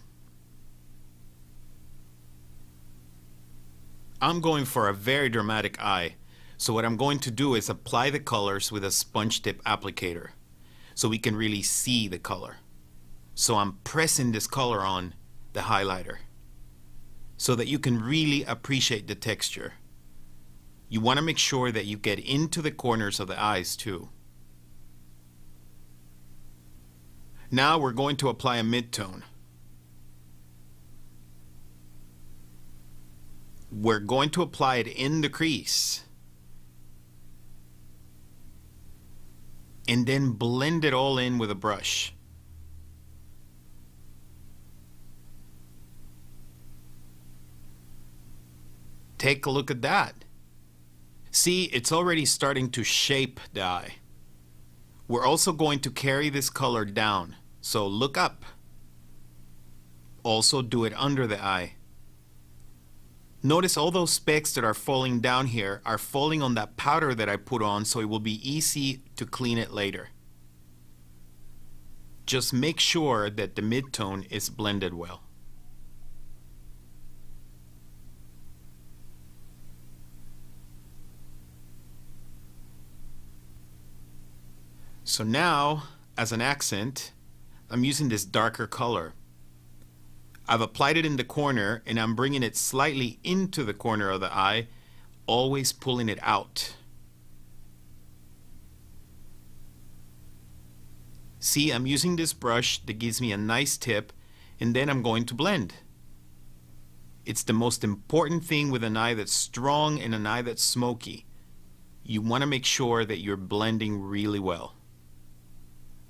I'm going for a very dramatic eye, so what I'm going to do is apply the colors with a sponge tip applicator so we can really see the color. So I'm pressing this color on the highlighter so that you can really appreciate the texture. You want to make sure that you get into the corners of the eyes too. Now we're going to apply a mid-tone. We're going to apply it in the crease and then blend it all in with a brush. Take a look at that. See, it's already starting to shape the eye. We're also going to carry this color down, so look up. Also do it under the eye. Notice all those specks that are falling down here are falling on that powder that I put on, so it will be easy to clean it later. Just make sure that the mid-tone is blended well. So now, as an accent, I'm using this darker color. I've applied it in the corner and I'm bringing it slightly into the corner of the eye, always pulling it out. See, I'm using this brush that gives me a nice tip, and then I'm going to blend. It's the most important thing with an eye that's strong and an eye that's smoky. You want to make sure that you're blending really well.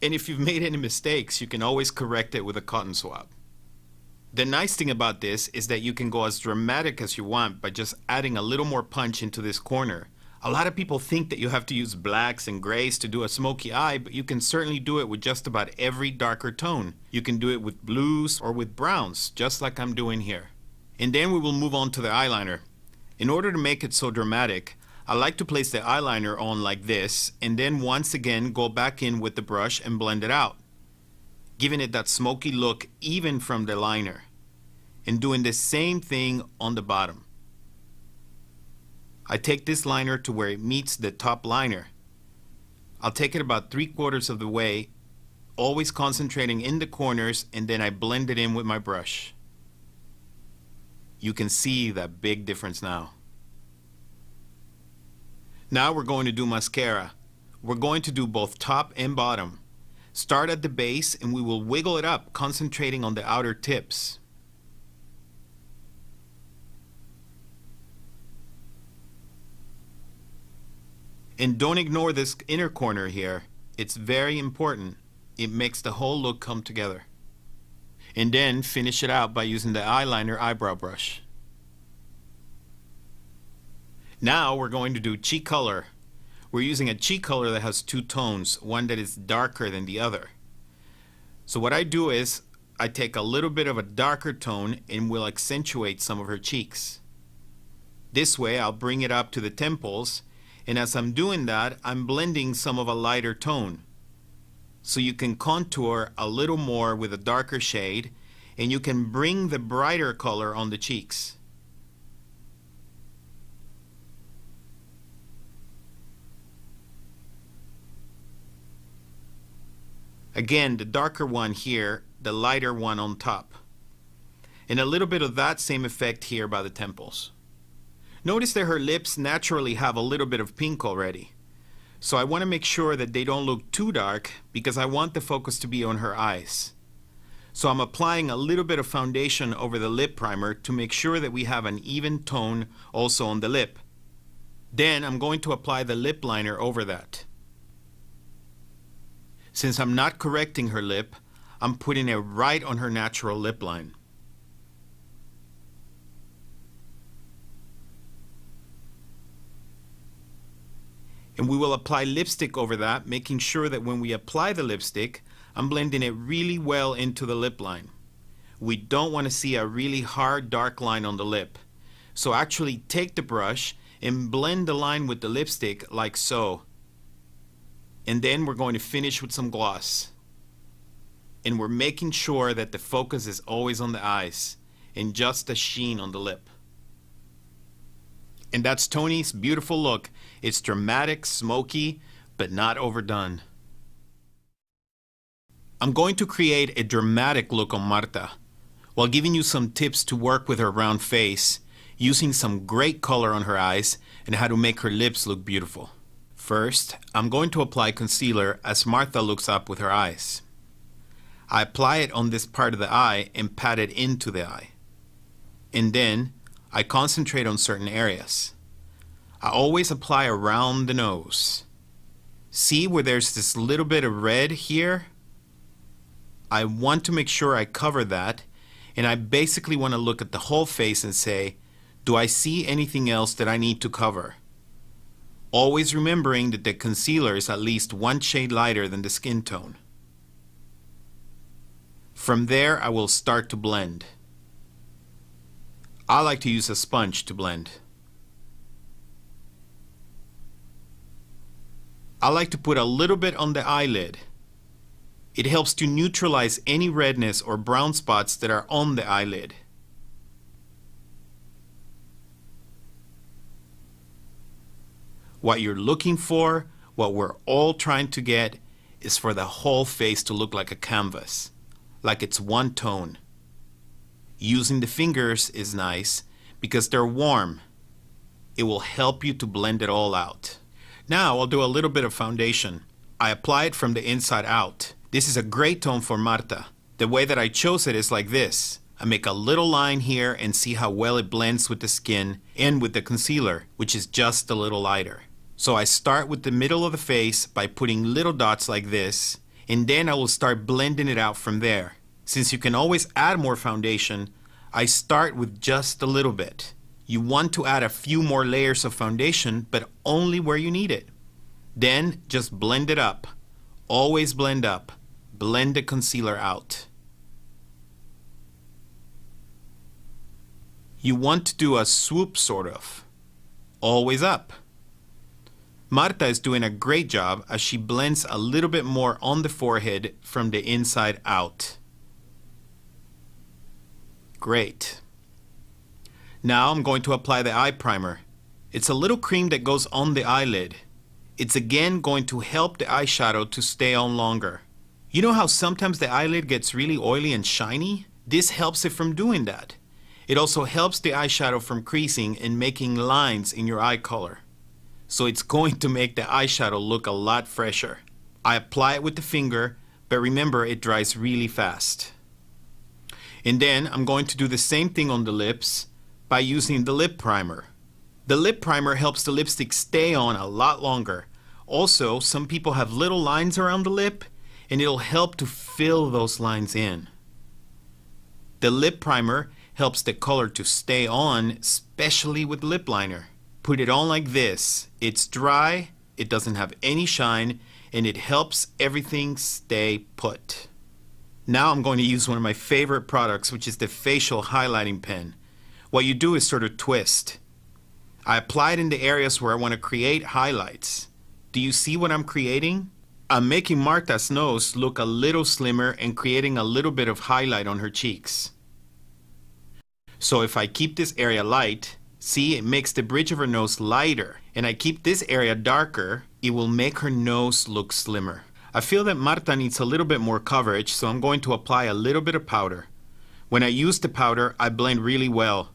And if you've made any mistakes, you can always correct it with a cotton swab. The nice thing about this is that you can go as dramatic as you want by just adding a little more punch into this corner. A lot of people think that you have to use blacks and grays to do a smoky eye, but you can certainly do it with just about every darker tone. You can do it with blues or with browns, just like I'm doing here. And then we will move on to the eyeliner. In order to make it so dramatic, I like to place the eyeliner on like this, and then once again go back in with the brush and blend it out, giving it that smoky look even from the liner, and doing the same thing on the bottom. I take this liner to where it meets the top liner. I'll take it about 3/4 of the way, always concentrating in the corners, and then I blend it in with my brush. You can see that big difference now. Now we're going to do mascara. We're going to do both top and bottom. Start at the base and we will wiggle it up, concentrating on the outer tips. And don't ignore this inner corner here. It's very important. It makes the whole look come together. And then finish it out by using the eyeliner eyebrow brush. Now we're going to do cheek color. We're using a cheek color that has two tones, one that is darker than the other. So what I do is I take a little bit of a darker tone and will accentuate some of her cheeks. This way I'll bring it up to the temples, and as I'm doing that, I'm blending some of a lighter tone. So you can contour a little more with a darker shade, and you can bring the brighter color on the cheeks. Again, the darker one here, the lighter one on top. And a little bit of that same effect here by the temples. Notice that her lips naturally have a little bit of pink already. So I want to make sure that they don't look too dark because I want the focus to be on her eyes. So I'm applying a little bit of foundation over the lip primer to make sure that we have an even tone also on the lip. Then I'm going to apply the lip liner over that. Since I'm not correcting her lip, I'm putting it right on her natural lip line. And we will apply lipstick over that, making sure that when we apply the lipstick, I'm blending it really well into the lip line. We don't want to see a really hard dark line on the lip. So actually take the brush and blend the line with the lipstick like so. And then we're going to finish with some gloss. And we're making sure that the focus is always on the eyes and just a sheen on the lip. And that's Toni's beautiful look. It's dramatic, smoky, but not overdone. I'm going to create a dramatic look on Marta, while giving you some tips to work with her round face, using some great color on her eyes, and how to make her lips look beautiful. First, I'm going to apply concealer as Martha looks up with her eyes. I apply it on this part of the eye and pat it into the eye. And then, I concentrate on certain areas. I always apply around the nose. See where there's this little bit of red here? I want to make sure I cover that, and I basically want to look at the whole face and say, do I see anything else that I need to cover? Always remembering that the concealer is at least one shade lighter than the skin tone. From there, I will start to blend. I like to use a sponge to blend. I like to put a little bit on the eyelid. It helps to neutralize any redness or brown spots that are on the eyelid. What you're looking for, what we're all trying to get, is for the whole face to look like a canvas, like it's one tone. Using the fingers is nice because they're warm. It will help you to blend it all out. Now I'll do a little bit of foundation. I apply it from the inside out. This is a great tone for Marta. The way that I chose it is like this. I make a little line here and see how well it blends with the skin and with the concealer, which is just a little lighter. So I start with the middle of the face by putting little dots like this, and then I will start blending it out from there. Since you can always add more foundation, I start with just a little bit. You want to add a few more layers of foundation, but only where you need it. Then just blend it up. Always blend up. Blend the concealer out. You want to do a swoop sort of. Always up. Marta is doing a great job as she blends a little bit more on the forehead from the inside out. Great. Now I'm going to apply the eye primer. It's a little cream that goes on the eyelid. It's again going to help the eyeshadow to stay on longer. You know how sometimes the eyelid gets really oily and shiny? This helps it from doing that. It also helps the eyeshadow from creasing and making lines in your eye color. So it's going to make the eyeshadow look a lot fresher. I apply it with the finger, but remember it dries really fast. And then I'm going to do the same thing on the lips by using the lip primer. The lip primer helps the lipstick stay on a lot longer. Also, some people have little lines around the lip, and it'll help to fill those lines in. The lip primer helps the color to stay on, especially with lip liner. Put it on like this. It's dry, it doesn't have any shine, and it helps everything stay put. Now I'm going to use one of my favorite products, which is the facial highlighting pen. What you do is sort of twist. I apply it in the areas where I want to create highlights. Do you see what I'm creating? I'm making Marta's nose look a little slimmer and creating a little bit of highlight on her cheeks. So if I keep this area light, see, it makes the bridge of her nose lighter, and I keep this area darker, it will make her nose look slimmer. I feel that Marta needs a little bit more coverage, so I'm going to apply a little bit of powder. When I use the powder, I blend really well.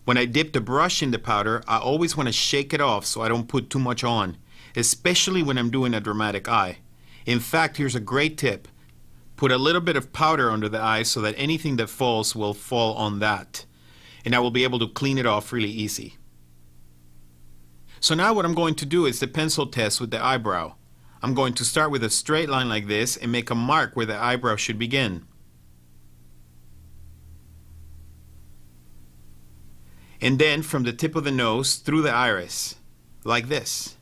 When I dip the brush in the powder, I always want to shake it off so I don't put too much on, especially when I'm doing a dramatic eye. In fact, here's a great tip. Put a little bit of powder under the eye so that anything that falls will fall on that. And I will be able to clean it off really easy. So now what I'm going to do is the pencil test with the eyebrow. I'm going to start with a straight line like this and make a mark where the eyebrow should begin. And then from the tip of the nose through the iris, like this.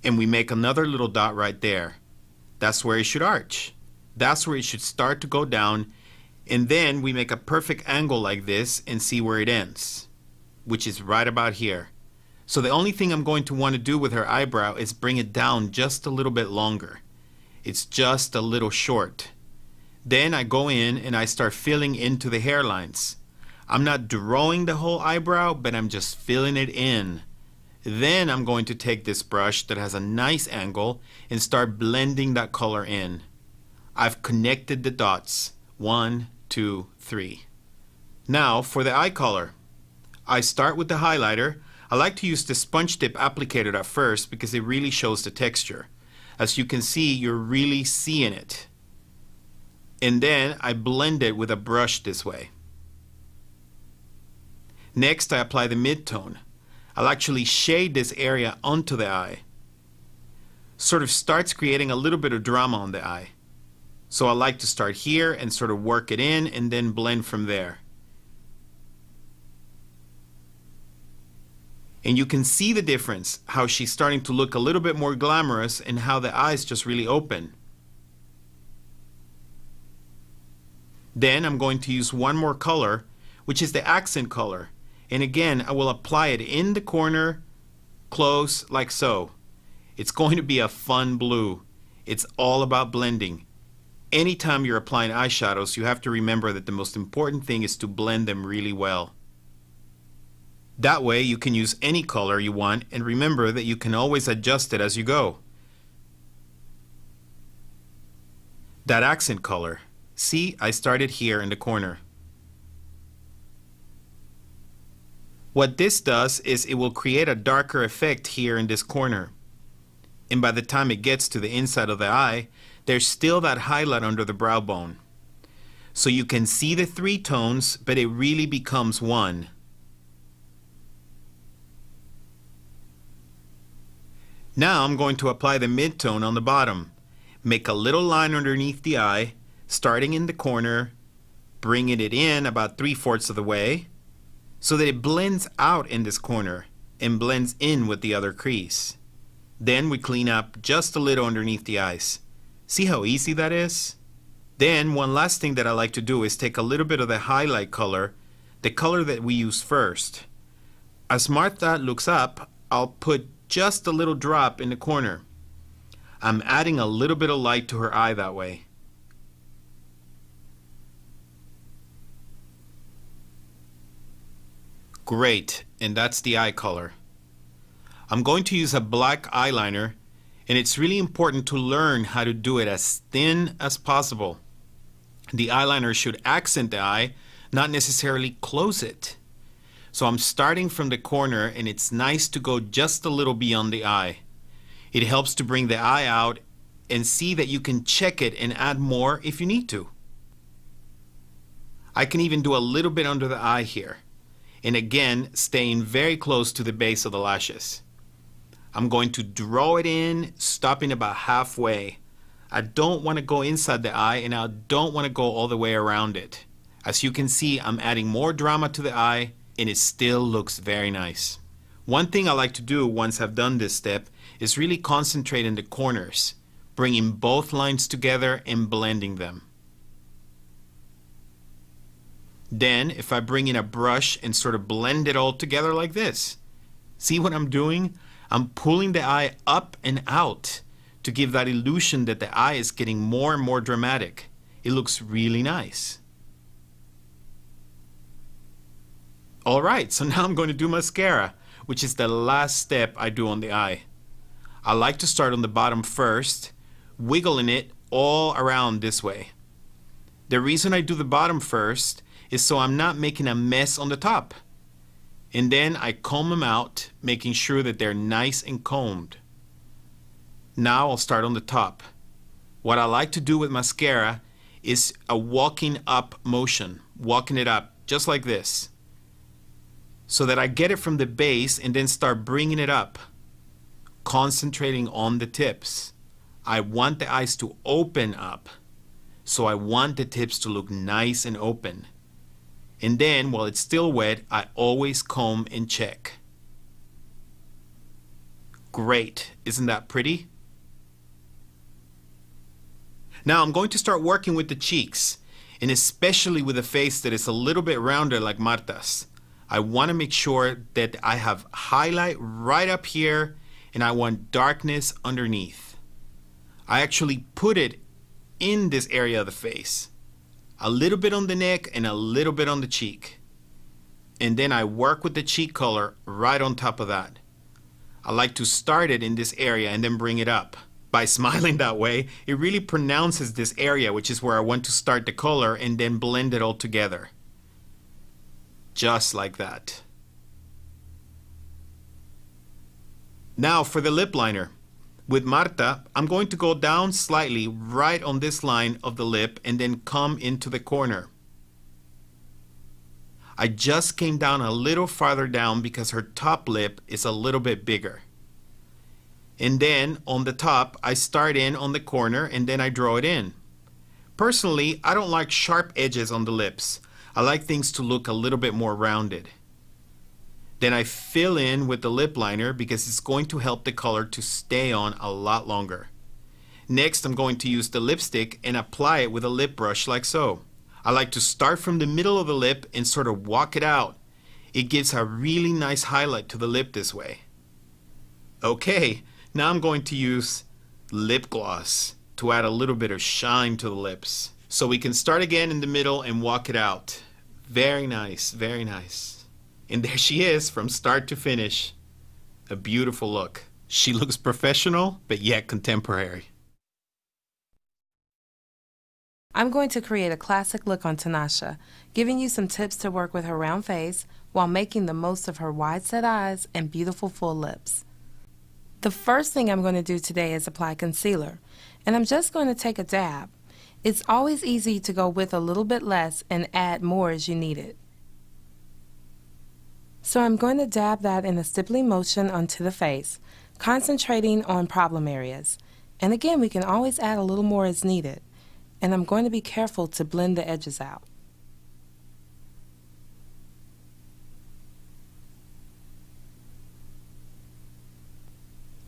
And we make another little dot right there. That's where it should arch. That's where it should start to go down. And then we make a perfect angle like this and see where it ends, which is right about here. So the only thing I'm going to want to do with her eyebrow is bring it down just a little bit longer. It's just a little short. Then I go in and I start filling into the hairlines. I'm not drawing the whole eyebrow, but I'm just filling it in. Then I'm going to take this brush that has a nice angle and start blending that color in. I've connected the dots. 1, 2, 3. Now for the eye color. I start with the highlighter. I like to use the sponge tip applicator at first because it really shows the texture. As you can see, you're really seeing it. And then I blend it with a brush this way. Next, I apply the mid-tone. I'll actually shade this area onto the eye. Sort of starts creating a little bit of drama on the eye. So I like to start here and sort of work it in and then blend from there. And you can see the difference, how she's starting to look a little bit more glamorous and how the eyes just really open. Then I'm going to use one more color, which is the accent color. And again, I will apply it in the corner, close, like so. It's going to be a fun blue. It's all about blending. Anytime you're applying eyeshadows, you have to remember that the most important thing is to blend them really well. That way you can use any color you want, and remember that you can always adjust it as you go. That accent color. See, I started here in the corner. What this does is it will create a darker effect here in this corner. And by the time it gets to the inside of the eye, there's still that highlight under the brow bone. So you can see the three tones, but it really becomes one. Now I'm going to apply the mid-tone on the bottom. Make a little line underneath the eye, starting in the corner, bringing it in about 3/4 of the way, so that it blends out in this corner and blends in with the other crease. Then we clean up just a little underneath the eyes. See how easy that is? Then one last thing that I like to do is take a little bit of the highlight color, the color that we use first. As Martha looks up, I'll put just a little drop in the corner. I'm adding a little bit of light to her eye that way. Great, and that's the eye color. I'm going to use a black eyeliner, and it's really important to learn how to do it as thin as possible. The eyeliner should accent the eye, not necessarily close it. So I'm starting from the corner, and it's nice to go just a little beyond the eye. It helps to bring the eye out and see that you can check it and add more if you need to. I can even do a little bit under the eye here. And again, staying very close to the base of the lashes. I'm going to draw it in, stopping about halfway. I don't want to go inside the eye, and I don't want to go all the way around it. As you can see, I'm adding more drama to the eye, and it still looks very nice. One thing I like to do once I've done this step is really concentrate in the corners, bringing both lines together and blending them. Then, if I bring in a brush and sort of blend it all together like this, see what I'm doing? I'm pulling the eye up and out to give that illusion that the eye is getting more and more dramatic. It looks really nice. Alright, so now I'm going to do mascara, which is the last step I do on the eye. I like to start on the bottom first, wiggling it all around this way. The reason I do the bottom first is so I'm not making a mess on the top. And then I comb them out, making sure that they're nice and combed. Now I'll start on the top. What I like to do with mascara is a walking up motion, walking it up just like this, so that I get it from the base and then start bringing it up, concentrating on the tips. I want the eyes to open up, so I want the tips to look nice and open. And then, while it's still wet, I always comb and check. Great, isn't that pretty? Now I'm going to start working with the cheeks, and especially with a face that is a little bit rounder like Marta's. I want to make sure that I have highlight right up here, and I want darkness underneath. I actually put it in this area of the face. A little bit on the neck and a little bit on the cheek. And then I work with the cheek color right on top of that. I like to start it in this area and then bring it up. By smiling that way, it really pronounces this area, which is where I want to start the color and then blend it all together. Just like that. Now for the lip liner. With Marta, I'm going to go down slightly right on this line of the lip and then come into the corner. I just came down a little farther down because her top lip is a little bit bigger. And then on the top, I start in on the corner and then I draw it in. Personally, I don't like sharp edges on the lips. I like things to look a little bit more rounded. Then I fill in with the lip liner because it's going to help the color to stay on a lot longer. Next, I'm going to use the lipstick and apply it with a lip brush like so. I like to start from the middle of the lip and sort of walk it out. It gives a really nice highlight to the lip this way. Okay, now I'm going to use lip gloss to add a little bit of shine to the lips. So we can start again in the middle and walk it out. Very nice, very nice. And there she is from start to finish. A beautiful look. She looks professional, but yet contemporary. I'm going to create a classic look on Tinashe, giving you some tips to work with her round face while making the most of her wide-set eyes and beautiful full lips. The first thing I'm going to do today is apply concealer, and I'm just going to take a dab. It's always easy to go with a little bit less and add more as you need it. So I'm going to dab that in a stippling motion onto the face, concentrating on problem areas. And again, we can always add a little more as needed. And I'm going to be careful to blend the edges out.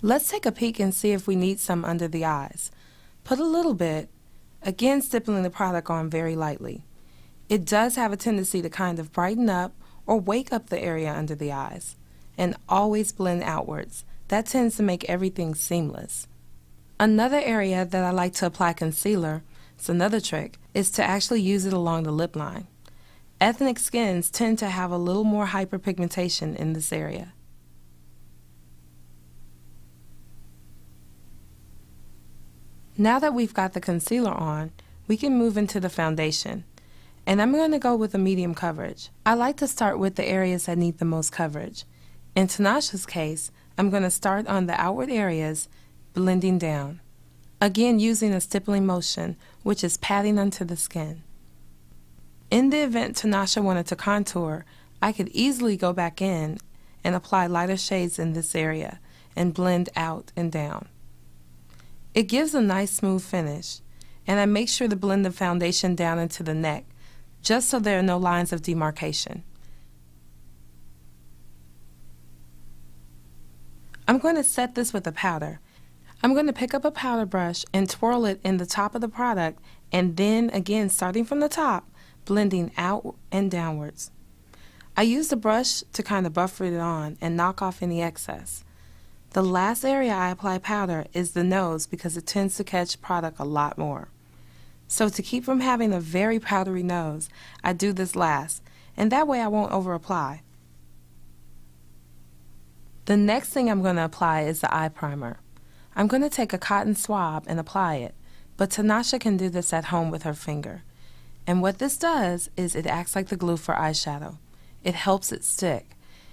Let's take a peek and see if we need some under the eyes. Put a little bit, again stippling the product on very lightly. It does have a tendency to kind of brighten up or wake up the area under the eyes. And always blend outwards. That tends to make everything seamless. Another area that I like to apply concealer, it's another trick, is to actually use it along the lip line. Ethnic skins tend to have a little more hyperpigmentation in this area. Now that we've got the concealer on, we can move into the foundation. And I'm going to go with a medium coverage. I like to start with the areas that need the most coverage. In Tanasha's case, I'm going to start on the outward areas, blending down. Again, using a stippling motion, which is patting onto the skin. In the event Tanasha wanted to contour, I could easily go back in and apply lighter shades in this area and blend out and down. It gives a nice smooth finish, and I make sure to blend the foundation down into the neck, just so there are no lines of demarcation. I'm going to set this with a powder. I'm going to pick up a powder brush and twirl it in the top of the product, and then again starting from the top, blending out and downwards. I use the brush to kind of buffer it on and knock off any excess. The last area I apply powder is the nose because it tends to catch product a lot more. So to keep from having a very powdery nose, I do this last, and that way I won't over apply. The next thing I'm going to apply is the eye primer. I'm going to take a cotton swab and apply it, but Tanasha can do this at home with her finger. And what this does is it acts like the glue for eyeshadow. It helps it stick.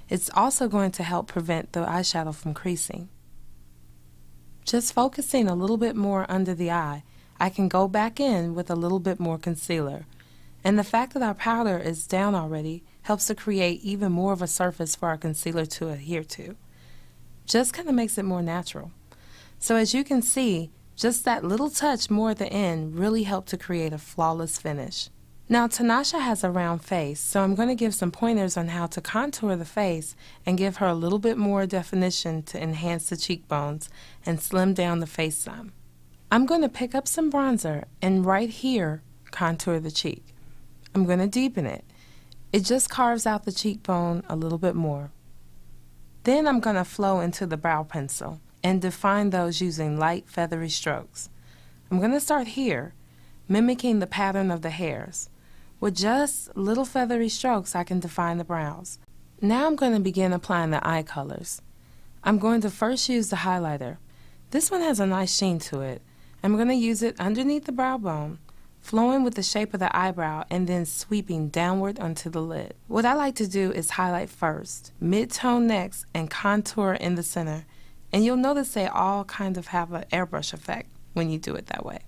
It's also going to help prevent the eyeshadow from creasing. Just focusing a little bit more under the eye, I can go back in with a little bit more concealer. And the fact that our powder is down already helps to create even more of a surface for our concealer to adhere to. Just kind of makes it more natural. So as you can see, just that little touch more at the end really helped to create a flawless finish. Now Tanasha has a round face, so I'm going to give some pointers on how to contour the face and give her a little bit more definition to enhance the cheekbones and slim down the face some. I'm going to pick up some bronzer and right here contour the cheek. I'm going to deepen it. It just carves out the cheekbone a little bit more. Then I'm going to flow into the brow pencil and define those using light feathery strokes. I'm going to start here, mimicking the pattern of the hairs. With just little feathery strokes, I can define the brows. Now I'm going to begin applying the eye colors. I'm going to first use the highlighter. This one has a nice sheen to it. I'm going to use it underneath the brow bone, flowing with the shape of the eyebrow and then sweeping downward onto the lid. What I like to do is highlight first, mid-tone next, and contour in the center. And you'll notice they all kind of have an airbrush effect when you do it that way.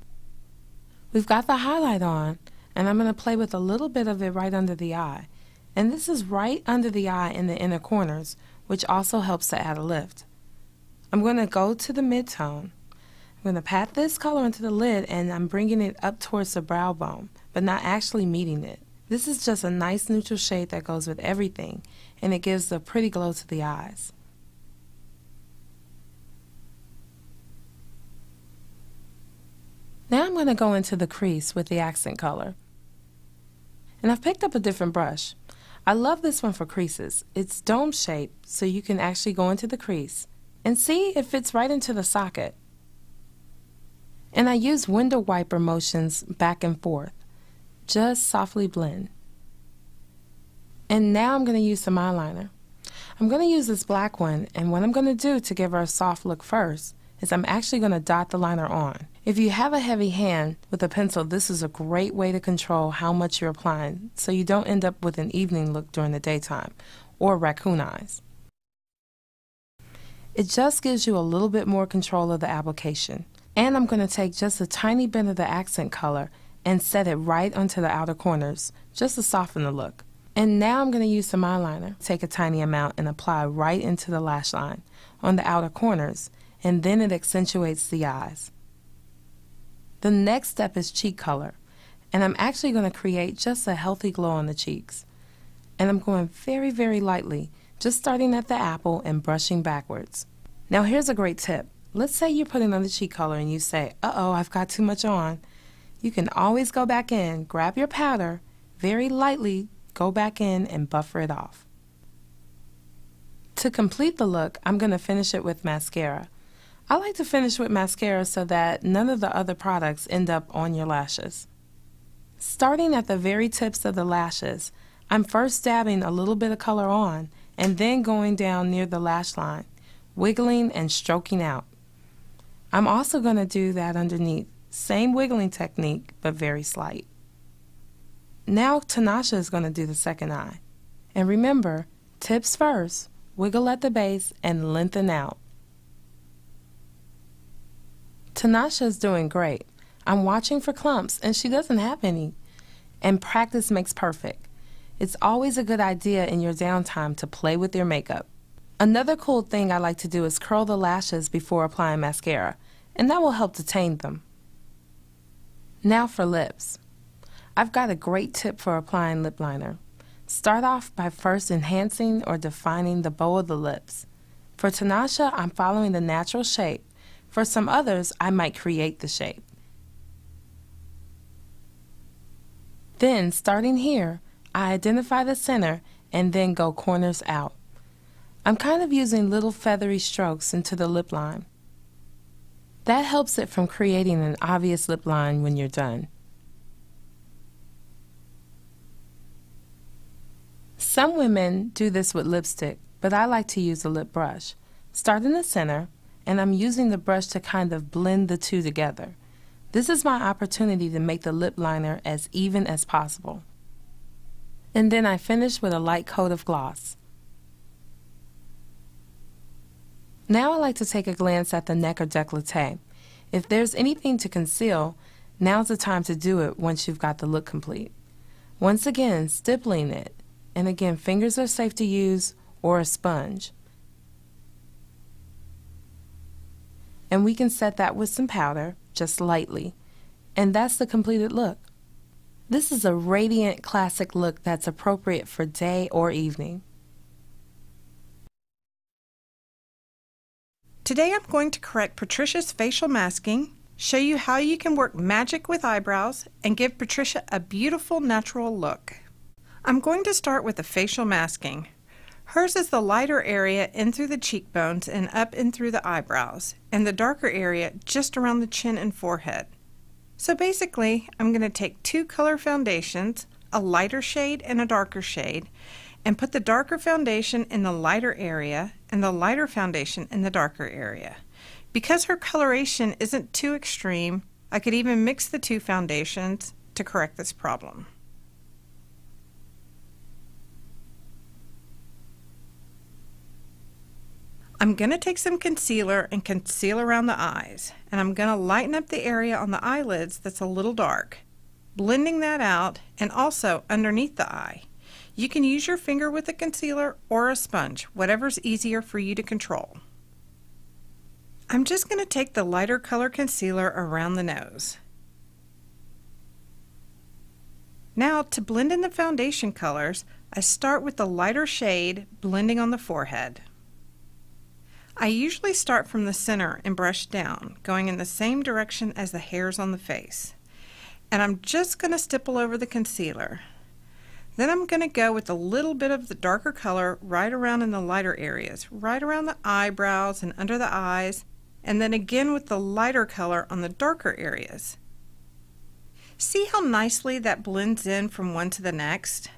We've got the highlight on, and I'm going to play with a little bit of it right under the eye. And this is right under the eye in the inner corners, which also helps to add a lift. I'm going to go to the mid-tone. I'm going to pat this color into the lid, and I'm bringing it up towards the brow bone, but not actually meeting it. This is just a nice neutral shade that goes with everything, and it gives a pretty glow to the eyes. Now I'm going to go into the crease with the accent color. And I've picked up a different brush. I love this one for creases. It's dome shaped, so you can actually go into the crease and see it fits right into the socket. And I use window wiper motions back and forth. Just softly blend. And now I'm going to use some eyeliner. I'm going to use this black one, and what I'm going to do to give her a soft look first is I'm actually going to dot the liner on. If you have a heavy hand with a pencil, this is a great way to control how much you're applying so you don't end up with an evening look during the daytime or raccoon eyes. It just gives you a little bit more control of the application. And I'm going to take just a tiny bit of the accent color and set it right onto the outer corners just to soften the look. And now I'm going to use some eyeliner. Take a tiny amount and apply right into the lash line on the outer corners, and then it accentuates the eyes. The next step is cheek color, and I'm actually going to create just a healthy glow on the cheeks. And I'm going very, very lightly, just starting at the apple and brushing backwards. Now here's a great tip. Let's say you're putting on the cheek color and you say, uh-oh, I've got too much on. You can always go back in, grab your powder, very lightly go back in and buffer it off. To complete the look, I'm going to finish it with mascara. I like to finish with mascara so that none of the other products end up on your lashes. Starting at the very tips of the lashes, I'm first dabbing a little bit of color on and then going down near the lash line, wiggling and stroking out. I'm also going to do that underneath. Same wiggling technique, but very slight. Now Tanasha is going to do the second eye. And remember, tips first, wiggle at the base and lengthen out. Tanasha is doing great. I'm watching for clumps and she doesn't have any. And practice makes perfect. It's always a good idea in your downtime to play with your makeup. Another cool thing I like to do is curl the lashes before applying mascara, and that will help detain them. Now for lips. I've got a great tip for applying lip liner. Start off by first enhancing or defining the bow of the lips. For Tanasha, I'm following the natural shape. For some others, I might create the shape. Then, starting here, I identify the center and then go corners out. I'm kind of using little feathery strokes into the lip line. That helps it from creating an obvious lip line when you're done. Some women do this with lipstick, but I like to use a lip brush. Start in the center, and I'm using the brush to kind of blend the two together. This is my opportunity to make the lip liner as even as possible. And then I finish with a light coat of gloss. Now I like to take a glance at the neck or décolleté. If there's anything to conceal, now's the time to do it once you've got the look complete. Once again, stippling it. And again, fingers are safe to use or a sponge. And we can set that with some powder, just lightly. And that's the completed look. This is a radiant classic look that's appropriate for day or evening. Today I'm going to correct Patricia's facial masking, show you how you can work magic with eyebrows, and give Patricia a beautiful natural look. I'm going to start with the facial masking. Hers is the lighter area in through the cheekbones and up in through the eyebrows, and the darker area just around the chin and forehead. So basically, I'm going to take two color foundations, a lighter shade and a darker shade, and put the darker foundation in the lighter area and the lighter foundation in the darker area. Because her coloration isn't too extreme, I could even mix the two foundations to correct this problem. I'm going to take some concealer and conceal around the eyes, and I'm going to lighten up the area on the eyelids that's a little dark, blending that out and also underneath the eye. You can use your finger with a concealer or a sponge, whatever's easier for you to control. I'm just going to take the lighter color concealer around the nose. Now to blend in the foundation colors, I start with the lighter shade blending on the forehead. I usually start from the center and brush down, going in the same direction as the hairs on the face. And I'm just going to stipple over the concealer. Then I'm going to go with a little bit of the darker color right around in the lighter areas, right around the eyebrows and under the eyes, and then again with the lighter color on the darker areas. See how nicely that blends in from one to the next?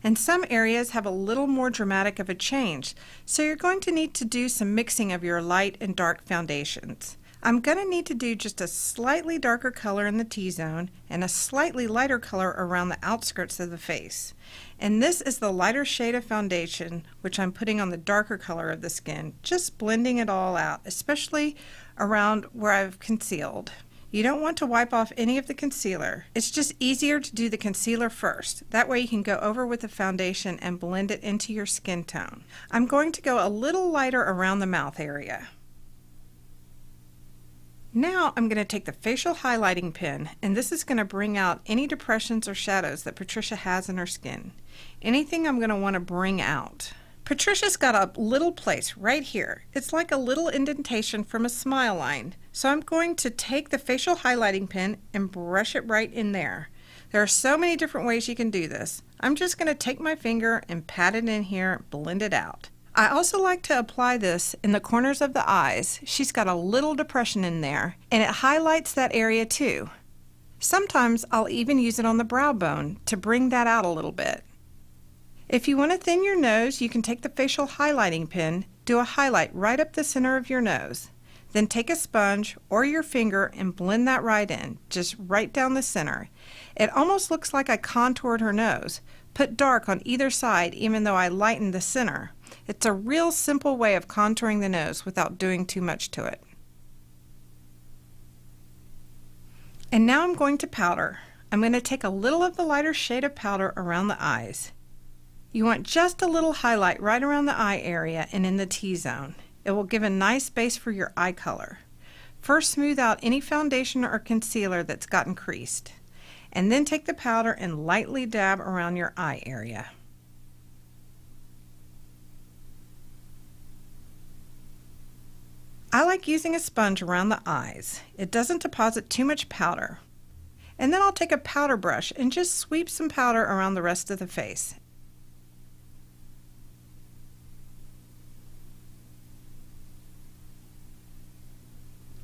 And some areas have a little more dramatic of a change, so you're going to need to do some mixing of your light and dark foundations. I'm going to need to do just a slightly darker color in the T-zone and a slightly lighter color around the outskirts of the face. And this is the lighter shade of foundation, which I'm putting on the darker color of the skin, just blending it all out, especially around where I've concealed. You don't want to wipe off any of the concealer. It's just easier to do the concealer first. That way you can go over with the foundation and blend it into your skin tone. I'm going to go a little lighter around the mouth area. Now I'm going to take the facial highlighting pen, and this is going to bring out any depressions or shadows that Patricia has in her skin. Anything I'm going to want to bring out. Patricia's got a little place right here. It's like a little indentation from a smile line. So I'm going to take the facial highlighting pen and brush it right in there. There are so many different ways you can do this. I'm just going to take my finger and pat it in here, blend it out. I also like to apply this in the corners of the eyes. She's got a little depression in there, and it highlights that area too. Sometimes I'll even use it on the brow bone to bring that out a little bit. If you want to thin your nose, you can take the facial highlighting pen, do a highlight right up the center of your nose. Then take a sponge or your finger and blend that right in, just right down the center. It almost looks like I contoured her nose. Put dark on either side even though I lightened the center. It's a real simple way of contouring the nose without doing too much to it. And now I'm going to powder. I'm going to take a little of the lighter shade of powder around the eyes. You want just a little highlight right around the eye area and in the T-zone. It will give a nice base for your eye color. First, smooth out any foundation or concealer that's gotten creased. And then take the powder and lightly dab around your eye area. I like using a sponge around the eyes. It doesn't deposit too much powder. And then I'll take a powder brush and just sweep some powder around the rest of the face.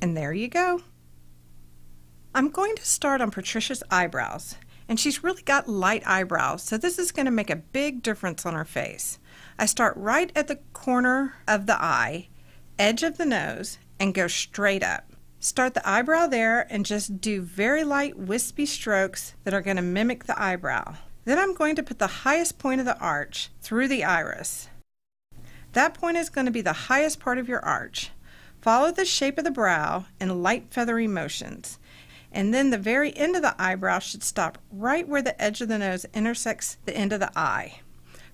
And there you go. I'm going to start on Patricia's eyebrows, and she's really got light eyebrows, so this is going to make a big difference on her face. I start right at the corner of the eye, edge of the nose, and go straight up. Start the eyebrow there and just do very light wispy strokes that are going to mimic the eyebrow. Then I'm going to put the highest point of the arch through the iris. That point is going to be the highest part of your arch. Follow the shape of the brow in light feathery motions, and then the very end of the eyebrow should stop right where the edge of the nose intersects the end of the eye.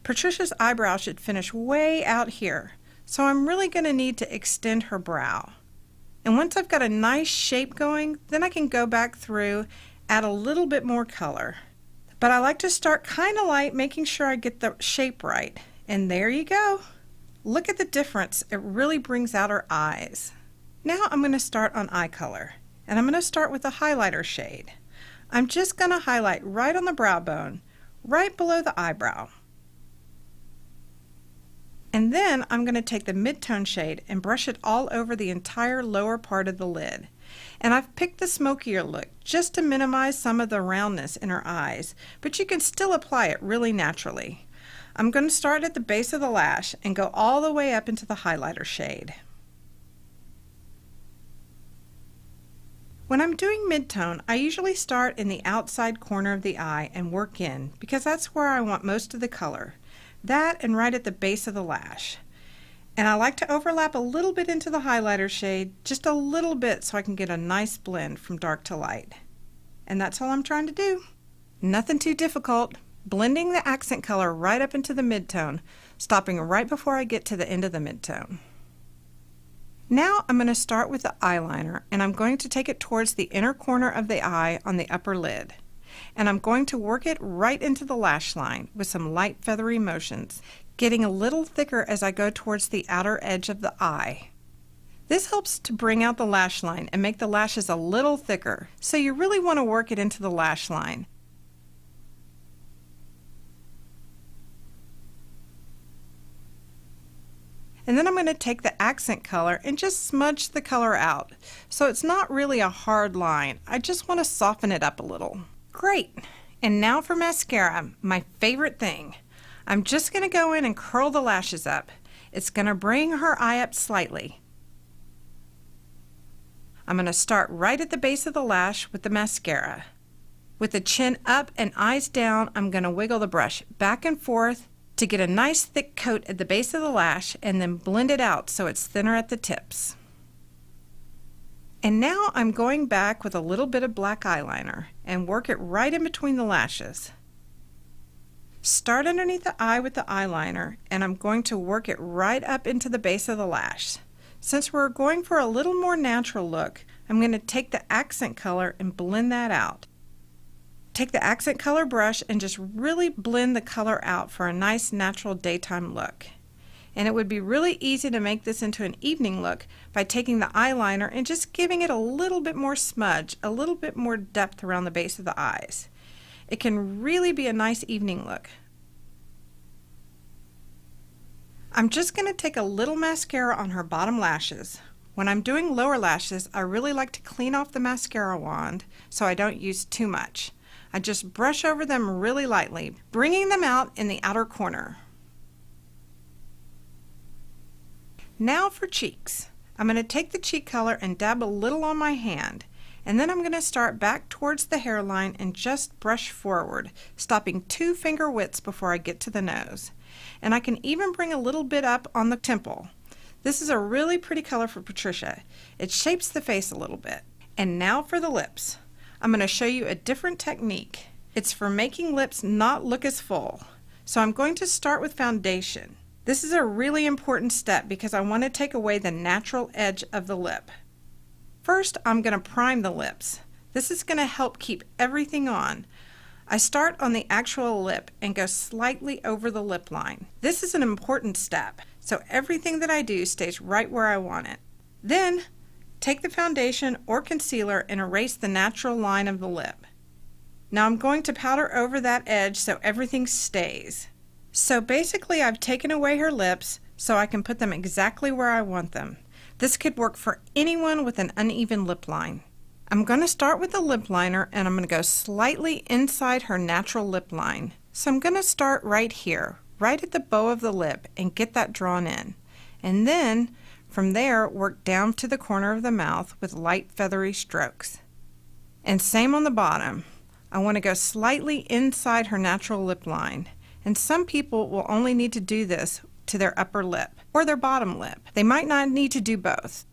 Patricia's eyebrow should finish way out here, so I'm really going to need to extend her brow. And once I've got a nice shape going, then I can go back through, add a little bit more color. But I like to start kind of light, making sure I get the shape right. And there you go. Look at the difference. It really brings out her eyes. Now I'm going to start on eye color, and I'm going to start with a highlighter shade. I'm just going to highlight right on the brow bone, right below the eyebrow. And then I'm going to take the mid-tone shade and brush it all over the entire lower part of the lid. And I've picked the smokier look just to minimize some of the roundness in her eyes, but you can still apply it really naturally. I'm going to start at the base of the lash and go all the way up into the highlighter shade. When I'm doing mid-tone, I usually start in the outside corner of the eye and work in, because that's where I want most of the color. That and right at the base of the lash. And I like to overlap a little bit into the highlighter shade, just a little bit, so I can get a nice blend from dark to light. And that's all I'm trying to do. Nothing too difficult. Blending the accent color right up into the mid-tone, stopping right before I get to the end of the mid-tone. Now I'm going to start with the eyeliner, and I'm going to take it towards the inner corner of the eye on the upper lid. And I'm going to work it right into the lash line with some light feathery motions, getting a little thicker as I go towards the outer edge of the eye. This helps to bring out the lash line and make the lashes a little thicker, so you really want to work it into the lash line. And then I'm going to take the accent color and just smudge the color out. So it's not really a hard line. I just want to soften it up a little. Great. And now for mascara, my favorite thing. I'm just going to go in and curl the lashes up. It's going to bring her eye up slightly. I'm going to start right at the base of the lash with the mascara. With the chin up and eyes down, I'm going to wiggle the brush back and forth to get a nice thick coat at the base of the lash and then blend it out so it's thinner at the tips. And now I'm going back with a little bit of black eyeliner and work it right in between the lashes. Start underneath the eye with the eyeliner, and I'm going to work it right up into the base of the lash. Since we're going for a little more natural look, I'm going to take the accent color and blend that out. Take the accent color brush and just really blend the color out for a nice natural daytime look. And it would be really easy to make this into an evening look by taking the eyeliner and just giving it a little bit more smudge, a little bit more depth around the base of the eyes. It can really be a nice evening look. I'm just going to take a little mascara on her bottom lashes. When I'm doing lower lashes, I really like to clean off the mascara wand so I don't use too much. I just brush over them really lightly, bringing them out in the outer corner. Now for cheeks. I'm going to take the cheek color and dab a little on my hand, and then I'm going to start back towards the hairline and just brush forward, stopping 2 finger widths before I get to the nose. And I can even bring a little bit up on the temple. This is a really pretty color for Patricia. It shapes the face a little bit. And now for the lips. I'm going to show you a different technique. It's for making lips not look as full. So I'm going to start with foundation. This is a really important step because I want to take away the natural edge of the lip. First, I'm going to prime the lips. This is going to help keep everything on. I start on the actual lip and go slightly over the lip line. This is an important step, so everything that I do stays right where I want it. Then, take the foundation or concealer and erase the natural line of the lip. Now I'm going to powder over that edge so everything stays. So basically I've taken away her lips so I can put them exactly where I want them. This could work for anyone with an uneven lip line. I'm going to start with the lip liner and I'm going to go slightly inside her natural lip line. So I'm going to start right here, right at the bow of the lip, and get that drawn in. And then from there work down to the corner of the mouth with light feathery strokes. And same on the bottom. I want to go slightly inside her natural lip line. And some people will only need to do this to their upper lip or their bottom lip. They might not need to do both.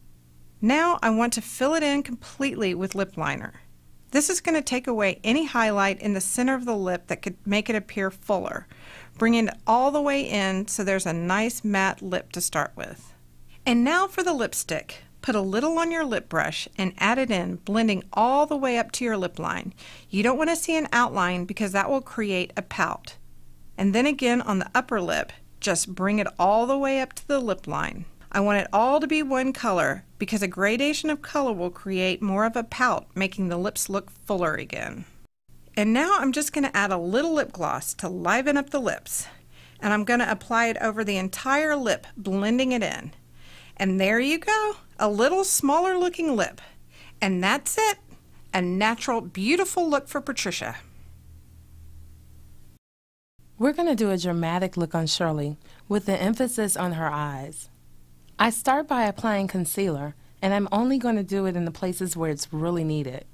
Now I want to fill it in completely with lip liner. This is going to take away any highlight in the center of the lip that could make it appear fuller, bringing it all the way in so there's a nice matte lip to start with. And now for the lipstick. Put a little on your lip brush and add it in, blending all the way up to your lip line. You don't want to see an outline because that will create a pout. And then again on the upper lip, just bring it all the way up to the lip line. I want it all to be one color because a gradation of color will create more of a pout, making the lips look fuller again. And now I'm just going to add a little lip gloss to liven up the lips. And I'm going to apply it over the entire lip, blending it in. And there you go, a little smaller looking lip. And that's it, a natural, beautiful look for Patricia. We're going to do a dramatic look on Shirley with the emphasis on her eyes. I start by applying concealer, and I'm only going to do it in the places where it's really needed.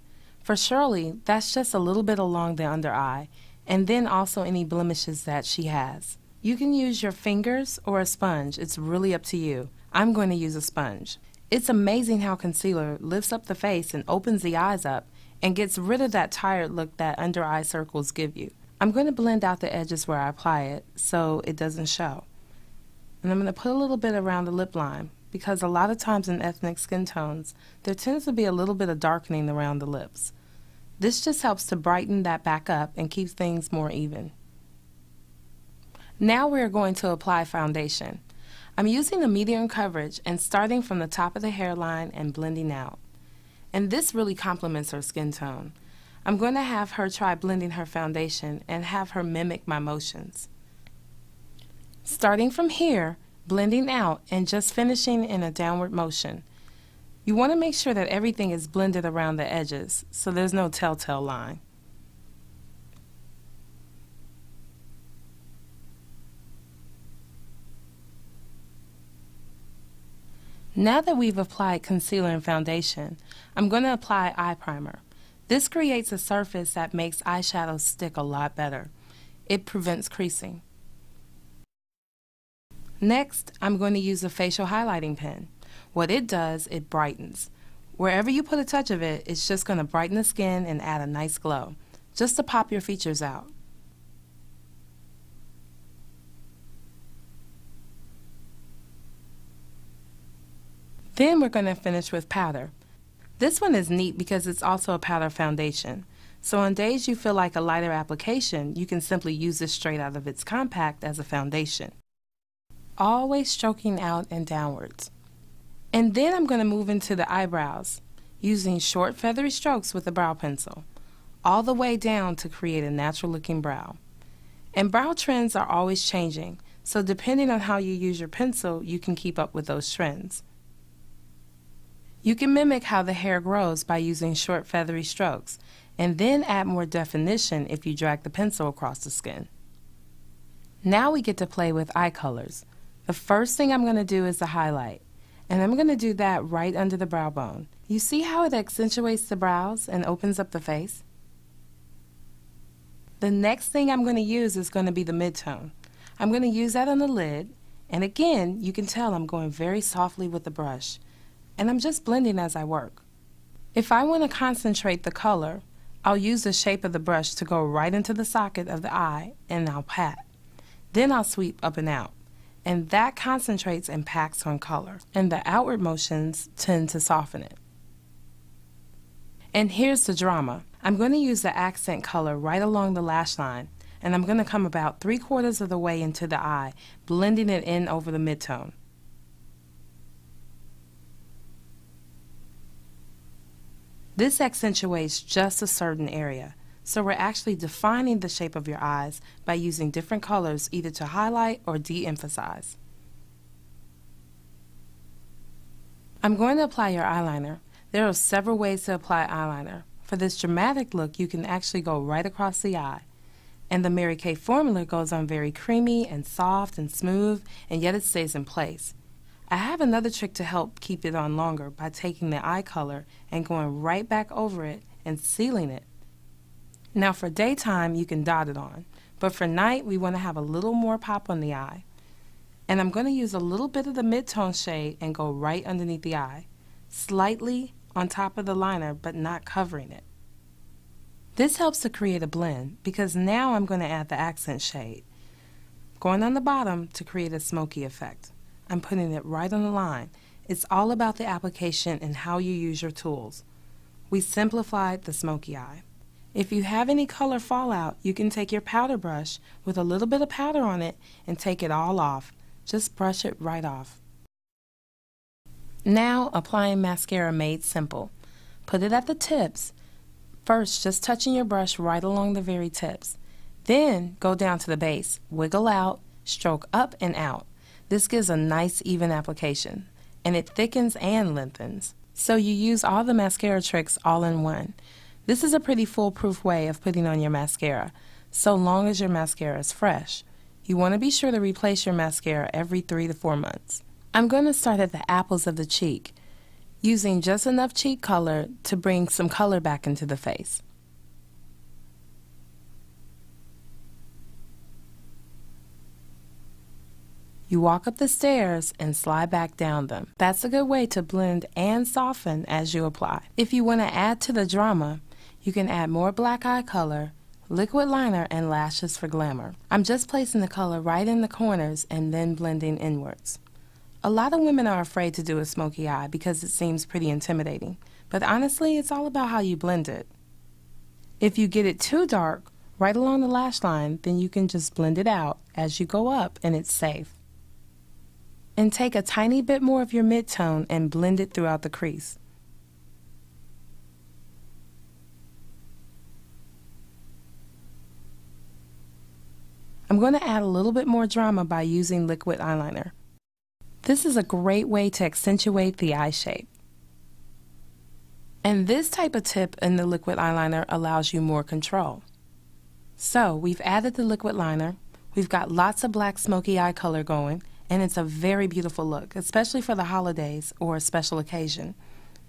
For Shirley, that's just a little bit along the under eye, and then also any blemishes that she has. You can use your fingers or a sponge. It's really up to you. I'm going to use a sponge. It's amazing how concealer lifts up the face and opens the eyes up and gets rid of that tired look that under eye circles give you. I'm going to blend out the edges where I apply it so it doesn't show. And I'm going to put a little bit around the lip line because a lot of times in ethnic skin tones, there tends to be a little bit of darkening around the lips. This just helps to brighten that back up and keep things more even. Now we're going to apply foundation. I'm using a medium coverage and starting from the top of the hairline and blending out. And this really complements her skin tone. I'm going to have her try blending her foundation and have her mimic my motions. Starting from here, blending out and just finishing in a downward motion. You want to make sure that everything is blended around the edges so there's no telltale line. Now that we've applied concealer and foundation, I'm going to apply eye primer. This creates a surface that makes eyeshadow stick a lot better. It prevents creasing. Next, I'm going to use a facial highlighting pen. What it does, it brightens. Wherever you put a touch of it, it's just going to brighten the skin and add a nice glow, just to pop your features out. Then we're going to finish with powder. This one is neat because it's also a powder foundation. So on days you feel like a lighter application, you can simply use this straight out of its compact as a foundation. always stroking out and downwards. And then I'm going to move into the eyebrows, using short feathery strokes with a brow pencil, all the way down to create a natural looking brow. And brow trends are always changing, so depending on how you use your pencil, you can keep up with those trends. You can mimic how the hair grows by using short feathery strokes, and then add more definition if you drag the pencil across the skin. Now we get to play with eye colors. The first thing I'm going to do is the highlight, and I'm going to do that right under the brow bone. You see how it accentuates the brows and opens up the face? The next thing I'm going to use is going to be the midtone. I'm going to use that on the lid, and again, you can tell I'm going very softly with the brush, and I'm just blending as I work. If I want to concentrate the color, I'll use the shape of the brush to go right into the socket of the eye, and I'll pat. Then I'll sweep up and out, and that concentrates and packs on color, and the outward motions tend to soften it. And here's the drama. I'm going to use the accent color right along the lash line, and I'm going to come about 3/4 of the way into the eye, blending it in over the midtone. This accentuates just a certain area, so we're actually defining the shape of your eyes by using different colors either to highlight or de-emphasize. I'm going to apply your eyeliner. There are several ways to apply eyeliner. For this dramatic look, you can actually go right across the eye. And the Mary Kay formula goes on very creamy and soft and smooth, and yet it stays in place. I have another trick to help keep it on longer by taking the eye color and going right back over it and sealing it. Now for daytime, you can dot it on, but for night, we want to have a little more pop on the eye. And I'm going to use a little bit of the mid-tone shade and go right underneath the eye, slightly on top of the liner, but not covering it. This helps to create a blend because now I'm going to add the accent shade, going on the bottom to create a smoky effect. I'm putting it right on the line. It's all about the application and how you use your tools. We simplified the smoky eye. If you have any color fallout, you can take your powder brush with a little bit of powder on it and take it all off. Just brush it right off. Now applying mascara made simple. Put it at the tips. First, just touching your brush right along the very tips. Then go down to the base, wiggle out, stroke up and out. This gives a nice even application, and it thickens and lengthens. So you use all the mascara tricks all in one. This is a pretty foolproof way of putting on your mascara, so long as your mascara is fresh. You want to be sure to replace your mascara every 3 to 4 months. I'm going to start at the apples of the cheek, using just enough cheek color to bring some color back into the face. You walk up the stairs and slide back down them. That's a good way to blend and soften as you apply. If you want to add to the drama, you can add more black eye color, liquid liner, and lashes for glamour. I'm just placing the color right in the corners and then blending inwards. A lot of women are afraid to do a smoky eye because it seems pretty intimidating, but honestly, it's all about how you blend it. If you get it too dark, right along the lash line, then you can just blend it out as you go up and it's safe. And take a tiny bit more of your mid-tone and blend it throughout the crease. I'm going to add a little bit more drama by using liquid eyeliner. This is a great way to accentuate the eye shape. And this type of tip in the liquid eyeliner allows you more control. So we've added the liquid liner, we've got lots of black smoky eye color going, and it's a very beautiful look, especially for the holidays or a special occasion.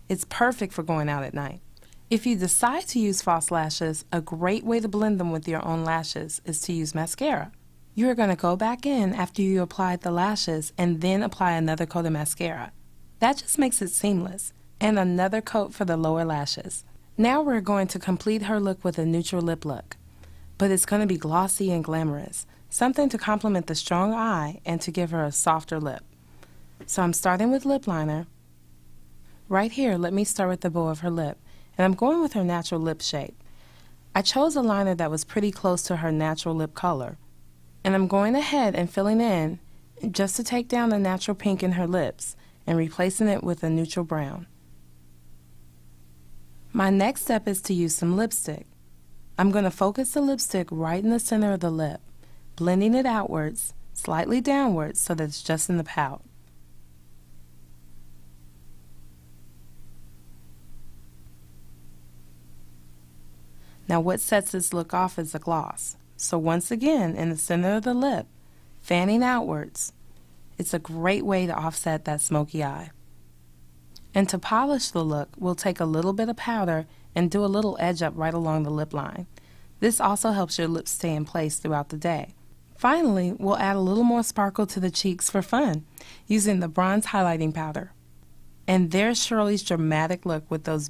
It's perfect for going out at night. If you decide to use false lashes, a great way to blend them with your own lashes is to use mascara. You are going to go back in after you applied the lashes and then apply another coat of mascara. That just makes it seamless. And another coat for the lower lashes. Now we're going to complete her look with a neutral lip look. But it's going to be glossy and glamorous, something to complement the strong eye and to give her a softer lip. So I'm starting with lip liner. Right here, let me start with the bow of her lip, and I'm going with her natural lip shape. I chose a liner that was pretty close to her natural lip color, and I'm going ahead and filling in just to take down the natural pink in her lips and replacing it with a neutral brown. My next step is to use some lipstick. I'm going to focus the lipstick right in the center of the lip, blending it outwards, slightly downwards so that it's just in the pout. Now what sets this look off is the gloss. So once again, in the center of the lip, fanning outwards, it's a great way to offset that smoky eye. And to polish the look, we'll take a little bit of powder and do a little edge up right along the lip line. This also helps your lips stay in place throughout the day. Finally, we'll add a little more sparkle to the cheeks for fun, using the bronze highlighting powder. And there's Shirley's dramatic look with those